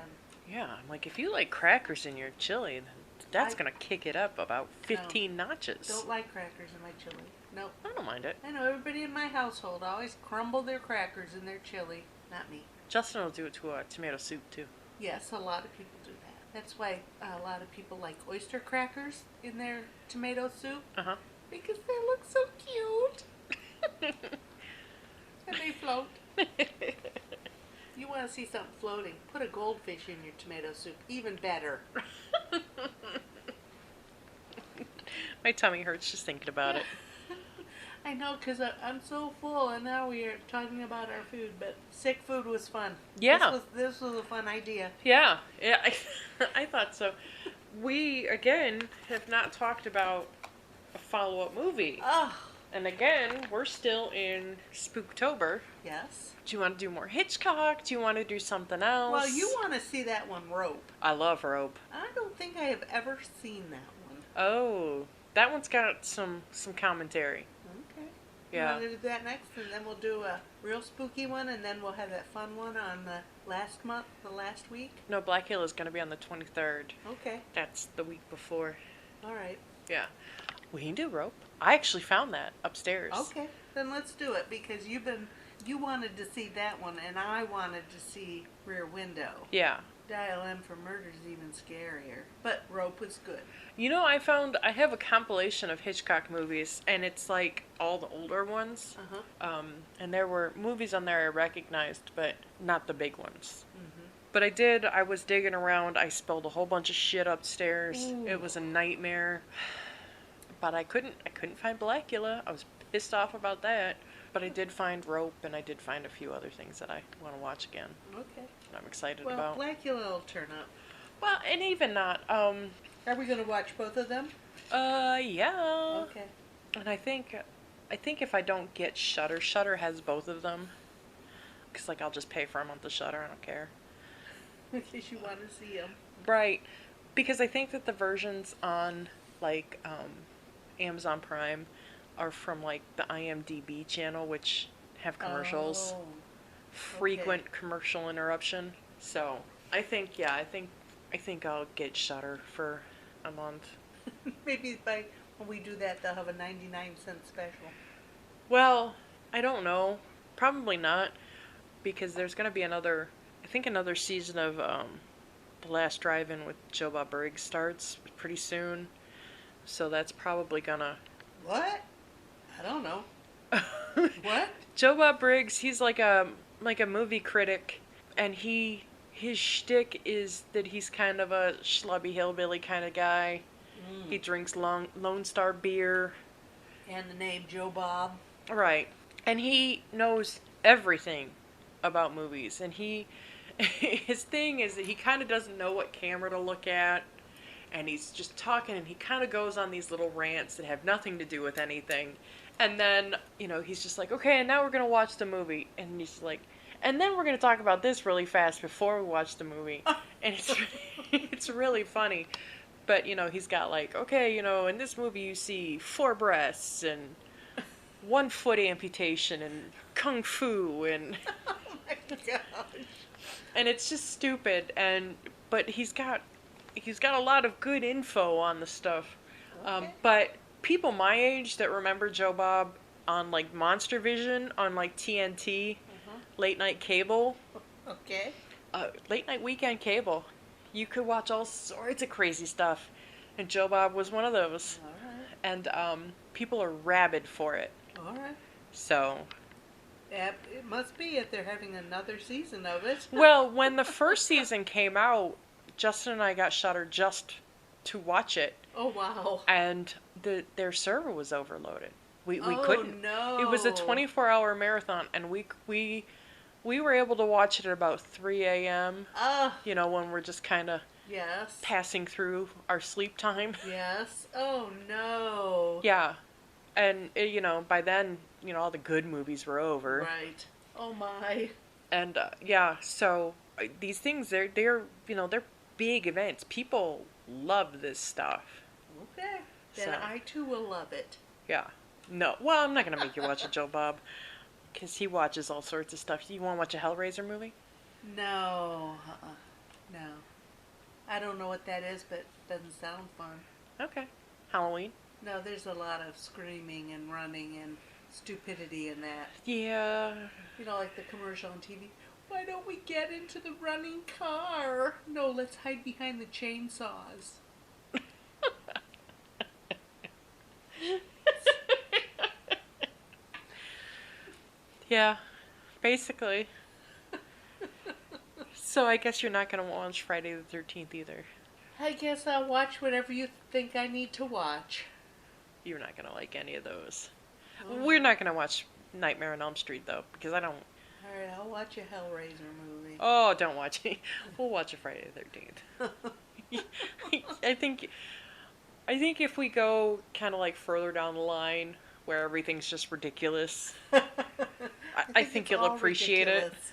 Yeah, I'm like, if you like crackers in your chili, then that's going to kick it up about 15 notches. Don't like crackers in my chili. Nope. I don't mind it. I know everybody in my household always crumble their crackers in their chili. Not me. Justin will do it to tomato soup, too. Yes, a lot of people do that. That's why a lot of people like oyster crackers in their tomato soup. Uh-huh. Because they look so cute. And they float. You want to see something floating, put a goldfish in your tomato soup. Even better. My tummy hurts just thinking about it. I know, because I'm so full, and now we are talking about our food, but sick food was fun. Yeah. This was a fun idea. Yeah, I thought so. We, again, have not talked about a follow-up movie. Oh. And again, we're still in Spooktober. Yes. Do you want to do more Hitchcock? Do you want to do something else? Well, you want to see that one, Rope. I love Rope. I don't think I have ever seen that one. Oh, that one's got some commentary. Okay. Yeah. You want to do that next, and then we'll do a real spooky one, and then we'll have that fun one on the last week? No, Black Hill is going to be on the 23rd. Okay. That's the week before. All right. Yeah. We can do Rope. I actually found that upstairs. Okay. Then let's do it, because you wanted to see that one, and I wanted to see Rear Window. Yeah. Dial M for Murder is even scarier. But Rope was good. You know, I have a compilation of Hitchcock movies, and it's like all the older ones. Uh-huh. And there were movies on there I recognized, but not the big ones. Mm-hmm. But I was digging around, I spilled a whole bunch of shit upstairs. Ooh. It was a nightmare. But I couldn't find Blackula. I was pissed off about that. But I did find Rope, and I did find a few other things that I want to watch again. Okay. That I'm excited well, about. Blackula will turn up. Well, and even not. Are we going to watch both of them? Yeah. Okay. And I think if I don't get Shudder has both of them. Because, like, I'll just pay for a month of Shudder. I don't care. Because you want to see them. Right. Because I think that the versions on, like, Amazon Prime are from, like, the IMDb channel, which have commercials. Oh. Frequent commercial interruption. So, I think I'll get Shudder for a month. Maybe when we do that, they'll have a 99-cent special. Well, I don't know. Probably not. Because there's going to be another season of The Last Drive-In with Joe Bob Briggs starts pretty soon. So that's probably gonna... What? I don't know. What? Joe Bob Briggs, he's like a movie critic, and his shtick is that he's kind of a schlubby hillbilly kind of guy. Mm. He drinks Lone Star beer. And the name Joe Bob. Right. And he knows everything about movies. And his thing is that he kind of doesn't know what camera to look at. And he's just talking, and he kind of goes on these little rants that have nothing to do with anything. And then, he's just like, okay, and now we're going to watch the movie. And he's like, and then we're going to talk about this really fast before we watch the movie. And it's really funny. But, he's got like, okay, in this movie you see 4 breasts and 1 foot amputation and kung fu and... Oh my gosh. And it's just stupid. But he's got a lot of good info on the stuff. Okay. But people my age that remember Joe Bob on like Monster Vision, on like TNT, late night cable. Okay. Late night weekend cable. You could watch all sorts of crazy stuff. And Joe Bob was one of those. All right. And people are rabid for it. All right. So. It must be if they're having another season of it. Well, when the first season came out, Justin and I got Shudder just to watch it, Oh, wow. and their server was overloaded. We Oh, couldn't. no. It was a 24-hour marathon, and we were able to watch it at about 3 a.m. You know, when we're just kind of Yes. passing through our sleep time. Yes. Oh, no. Yeah, and you know, by then, you know, all the good movies were over. Right. Oh, my. And yeah, so these things, they're you know, they're big events. People love this stuff. Okay. Then So. I, too, will love it. Yeah. No. Well, I'm not gonna make you watch it, Joe Bob, because he watches all sorts of stuff. You want to watch a Hellraiser movie? No. No. I don't know what that is, but it doesn't sound fun. Okay. Halloween? No, there's a lot of screaming and running and stupidity in that. Yeah. You know, like the commercial on TV. Why don't we get into the running car? No, let's hide behind the chainsaws. Yeah. Basically. So I guess you're not gonna watch Friday the 13th either. I guess I'll watch whatever you think I need to watch. You're not gonna like any of those. Oh. We're not gonna watch Nightmare on Elm Street though, because I don't. Alright, I'll watch a Hellraiser movie. Oh, don't watch it. We'll watch it Friday the 13th. I think if we go kind of like further down the line where everything's just ridiculous, I think it's you'll all appreciate it. ridiculous.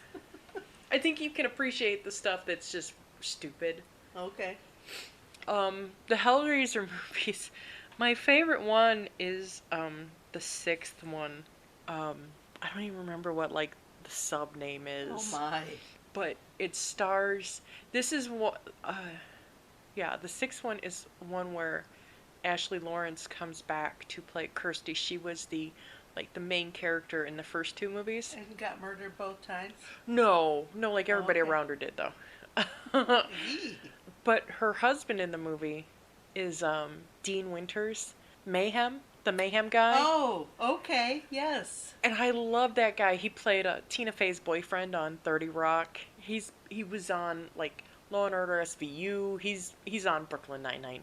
I think you can appreciate the stuff that's just stupid. Okay. The Hellraiser movies. My favorite one is the sixth one. I don't even remember what like the sub name is. Oh my. But it stars. This is what. Yeah, the sixth one is one where Ashley Lawrence comes back to play Kirsty. She was the main character in the first two movies. And got murdered both times? No, like everybody Okay. around her did though. Yee. But her husband in the movie is Dean Winters, Mayhem, the Mayhem guy. Oh, okay, yes. And I love that guy. He played Tina Fey's boyfriend on 30 Rock. He was on like Law and Order SVU. He's on Brooklyn Nine-Nine.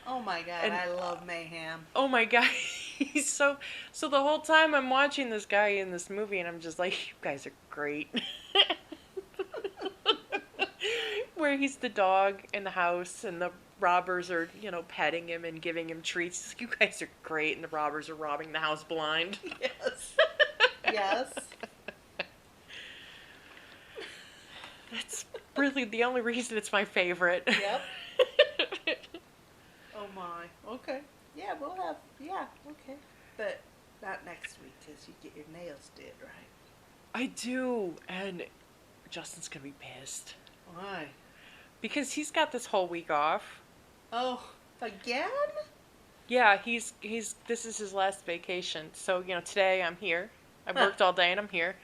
Oh my god, And, I love mayhem. Oh my god, he's so the whole time I'm watching this guy in this movie and I'm just like, you guys are great. Where he's the dog in the house and the robbers are, you know, petting him and giving him treats. You guys are great, and the robbers are robbing the house blind. Yes. Yes. That's really the only reason it's my favorite. Yep. Oh my. Okay. Yeah, we'll have. Yeah. Okay. But not next week because you get your nails did, right? I do, and Justin's gonna be pissed Why? because he's got this whole week off. Oh, again? Yeah, he's this is his last vacation. So, you know, today I'm here. I worked all day and I'm here.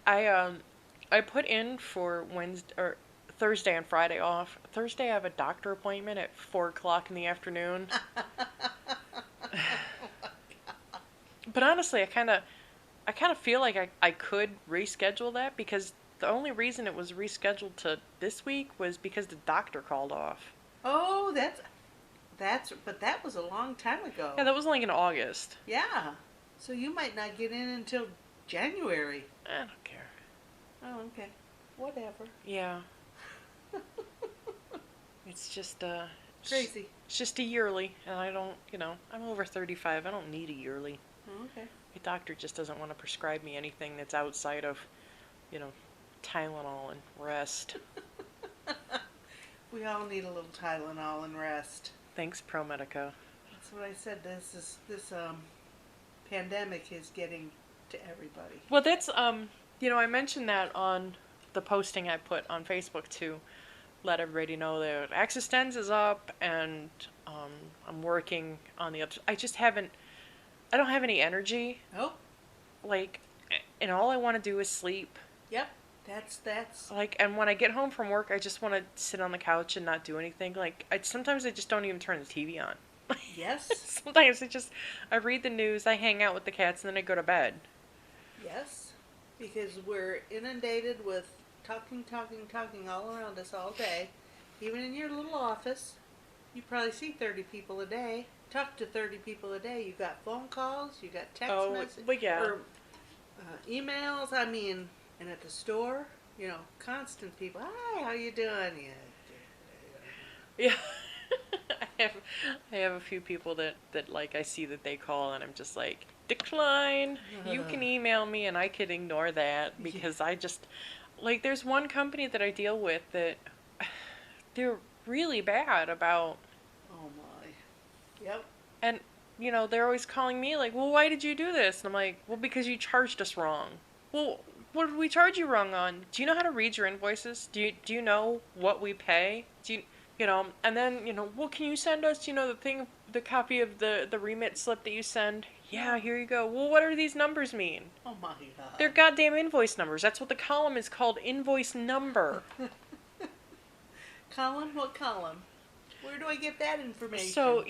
I put in for Wednesday or Thursday and Friday off. Thursday I have a doctor appointment at 4:00 in the afternoon. But honestly, I kind of feel like I could reschedule that because the only reason it was rescheduled to this week was because the doctor called off. Oh, but that was a long time ago. Yeah, that was like in August. Yeah. So you might not get in until January. I don't care. Oh, okay. Whatever. Yeah. It's just Crazy. It's just a yearly, and I don't, you know, I'm over 35. I don't need a yearly. Oh, okay. My doctor just doesn't want to prescribe me anything that's outside of, you know, Tylenol and rest. We all need a little Tylenol and rest. Thanks, ProMedica. That's what I said. This pandemic is getting to everybody. Well, that's you know, I mentioned that on the posting I put on Facebook to let everybody know that Existenz is up, and I'm working on the other. I don't have any energy. Oh. Like, and all I want to do is sleep. Yep. That's. Like, and when I get home from work, I just want to sit on the couch and not do anything. Like, sometimes I just don't even turn the TV on. Yes. Sometimes I read the news, I hang out with the cats, and then I go to bed. Yes, because we're inundated with talking, talking, talking all around us all day. Even in your little office, you probably see 30 people a day. Talk to 30 people a day. You got phone calls, you got text messages, but yeah. or emails. I mean, and at the store, constant people. Hi, how you doing? Yeah. I have a few people that like I see that they call and I'm just like, decline. You can email me and I could ignore that because I just like there's one company that I deal with that they're really bad about. Oh my. Yep. And they're always calling me like, "Well, why did you do this?" And I'm like, "Well, because you charged us wrong." Well, what did we charge you wrong on? Do you know how to read your invoices? Do you know what we pay? And then, well, can you send us, the copy of the remit slip that you send? Yeah, here you go. Well, what do these numbers mean? Oh my God. They're goddamn invoice numbers. That's what the column is called, invoice number. Column? What column? Where do I get that information? So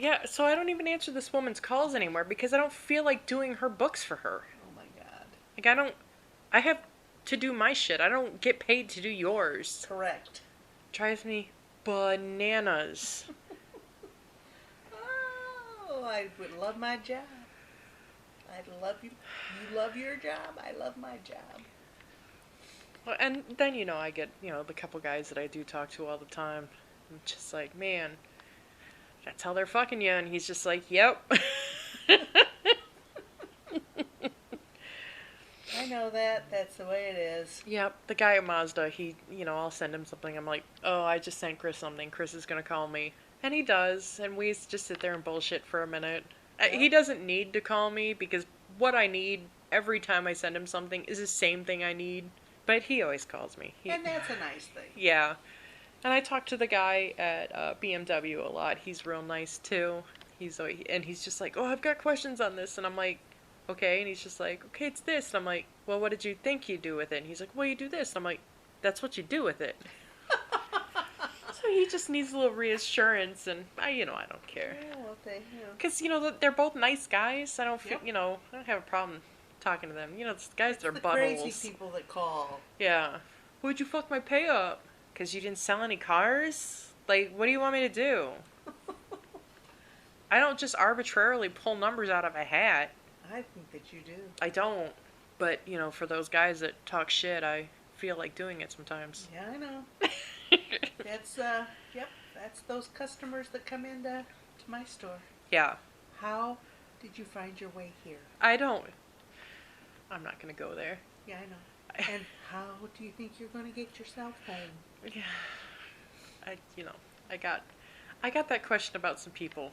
I don't even answer this woman's calls anymore because I don't feel like doing her books for her. Oh my God. Like, I have to do my shit. I don't get paid to do yours. Correct. Drives me bananas. Oh, I would love my job. I'd love you. You love your job. I love my job. Well, and then, I get, the couple guys that I do talk to all the time. I'm just like, man, that's how they're fucking you. And he's just like, yep. I know that. That's the way it is. Yep. The guy at Mazda, he, I'll send him something. I'm like, oh, I just sent Chris something. Chris is going to call me. And he does. And we just sit there and bullshit for a minute. Yep. He doesn't need to call me because what I need every time I send him something is the same thing I need. But he always calls me. And that's a nice thing. Yeah. And I talk to the guy at BMW a lot. He's real nice, too. He's just like, oh, I've got questions on this. And I'm like, okay. And he's just like, okay, it's this. And I'm like, well, what did you think you do with it? And he's like, well, you do this. And I'm like, that's what you do with it. So he just needs a little reassurance. And, I don't care. Yeah, well, because, they're both nice guys. I don't feel, I don't have a problem talking to them. It's guys that are buttholes. Crazy people that call. Yeah. Why'd you fuck my pay up? Because you didn't sell any cars? Like, what do you want me to do? I don't just arbitrarily pull numbers out of a hat. I think that you do. I don't. But, for those guys that talk shit, I feel like doing it sometimes. Yeah, I know. That's, that's those customers that come into my store. Yeah. How did you find your way here? I don't. I'm not going to go there. Yeah, I know. And how do you think you're going to get yourself home? Yeah. I got that question about some people.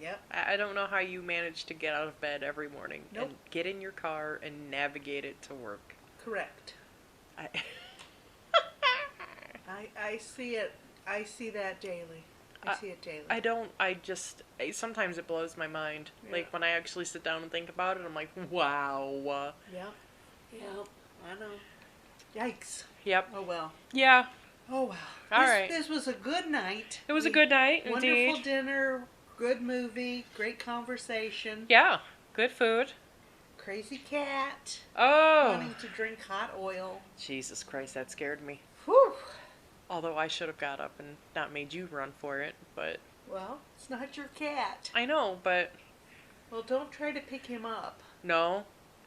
Yep. I don't know how you manage to get out of bed every morning and get in your car and navigate it to work. Correct. I see it. I see that daily. I see it daily. I don't. Sometimes it blows my mind. Yeah. Like, when I actually sit down and think about it, I'm like, wow. Yep. I know. Yikes. Yep. Oh, well. Yeah. Oh, well. All right. This was a good night. It was a good night, indeed. Wonderful dinner, good movie, great conversation. Yeah. Good food. Crazy cat. Oh. Wanting to drink hot oil. Jesus Christ, that scared me. Whew. Although I should have got up and not made you run for it, but... Well, it's not your cat. I know, but... Well, don't try to pick him up. No?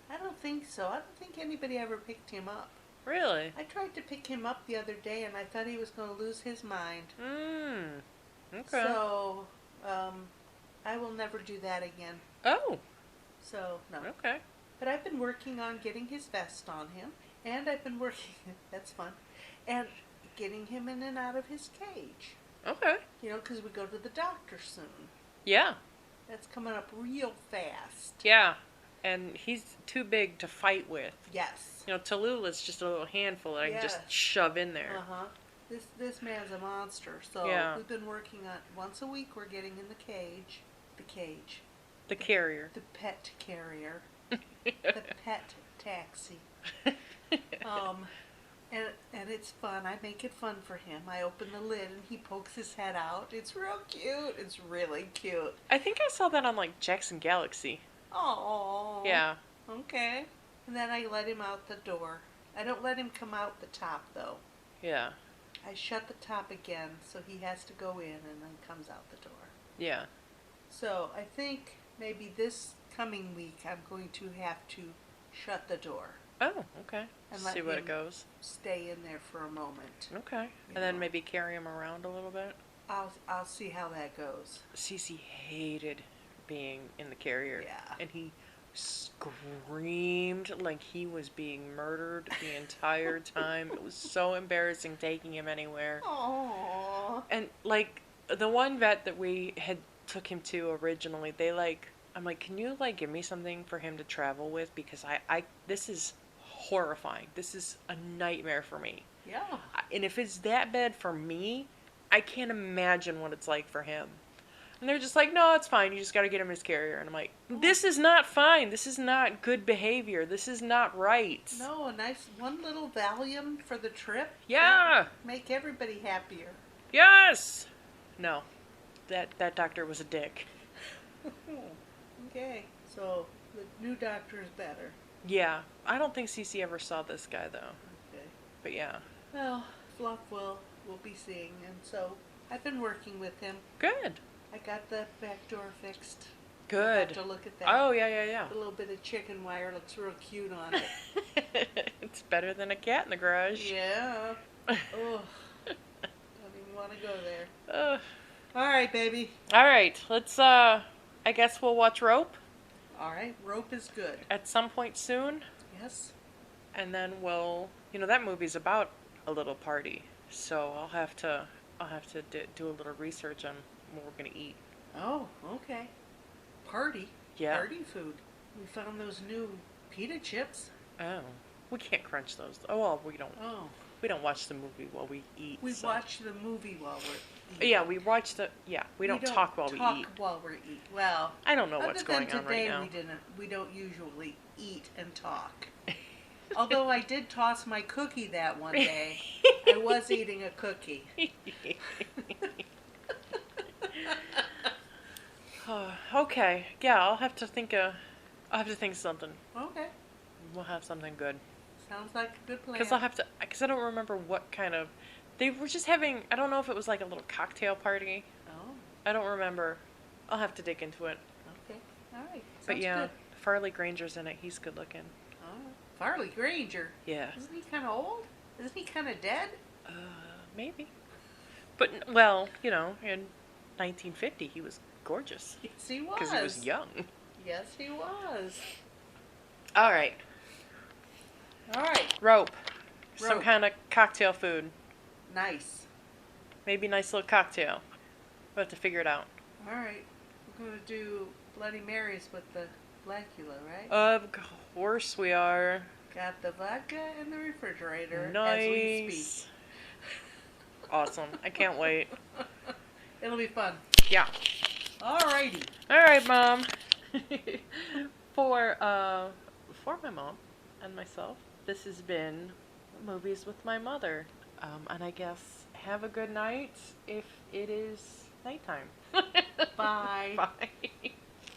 I don't think so. I don't think anybody ever picked him up. Really? I tried to pick him up the other day, and I thought he was going to lose his mind. Okay. So, I will never do that again. Oh. So, no. Okay. But I've been working on getting his vest on him, and I've been working, that's fun, and getting him in and out of his cage. Okay. Because we go to the doctor soon. Yeah. That's coming up real fast. Yeah. And he's too big to fight with. Yes. Tallulah's just a little handful that I can just shove in there. Uh-huh. This man's a monster. So we've been working on, once a week we're getting in the cage. The carrier. The pet carrier. The pet taxi. And it's fun. I make it fun for him. I open the lid and he pokes his head out. It's real cute. It's really cute. I think I saw that on, Jackson Galaxy. Oh. Yeah. Okay. And then I let him out the door. I don't let him come out the top, though. Yeah. I shut the top again, so he has to go in and then comes out the door. Yeah. So I think maybe this coming week I'm going to have to shut the door. Oh, okay. And let See what it him goes. stay in there for a moment. Okay. And then maybe carry him around a little bit. I'll see how that goes. Cece hated being in the carrier. Yeah. And he screamed like he was being murdered the entire time. It was so embarrassing taking him anywhere. Aww. And like the one vet that we had took him to originally, I'm like, can you like give me something for him to travel with, because I this is horrifying. This is a nightmare for me. Yeah. And if it's that bad for me, I can't imagine what it's like for him. And they're just like, no, it's fine. You just got to get him his carrier. And I'm like, this is not fine. This is not good behavior. This is not right. No, a nice one little Valium for the trip. Yeah. Make everybody happier. Yes. No. That doctor was a dick. Okay. So the new doctor is better. Yeah. I don't think Cece ever saw this guy, though. Okay. But yeah. Well, Fluff will be seeing, and so I've been working with him. Good. I got the back door fixed. Good. I'll have to look at that. Oh, yeah. A little bit of chicken wire looks real cute on it. It's better than a cat in the garage. Yeah. Oh, don't even want to go there. Ugh. All right, baby. All right. Let's, I guess we'll watch Rope All right, Rope is good. at some point soon. Yes. And then we'll, that movie's about a little party. So I'll have to do a little research on what we're going to eat. Oh, okay. Party. Yeah. Party food. We found those new pita chips. Oh. We can't crunch those. Oh, well, we don't. Oh. We don't watch the movie while we eat. We so. watch the movie while we're eating. Yeah, we watch the. Yeah, we don't talk while we eat. While we're eating. Well, I don't know what's other than going on right now. today, we don't usually eat and talk. Although I did toss my cookie that one day. I was eating a cookie. Okay. Yeah, I'll have to think of something. Okay. We'll have something good. Sounds like a good plan. Because I don't remember what kind of. They were just having. I don't know if it was like a little cocktail party. Oh. I don't remember. I'll have to dig into it. Okay. All right. But Sounds yeah, good. Farley Granger's in it. He's good looking. Oh. Farley Granger. Yeah. Isn't he kind of old? Isn't he kind of dead? Maybe. But well, in 1950 he was gorgeous. Yes, he was. Because he was young. Yes, he was. All right. All right. Rope. Some Rope. kind of cocktail food. Nice. Maybe a nice little cocktail. We'll have to figure it out. All right. We're going to do Bloody Marys with the Blackula, right? Of course we are. Got the vodka in the refrigerator Nice. as we speak. Awesome. I can't wait. It'll be fun. Yeah. Alrighty. All right, Mom. For my mom and myself, this has been Movies with My Mother. And I guess have a good night if it is nighttime. Bye. Bye.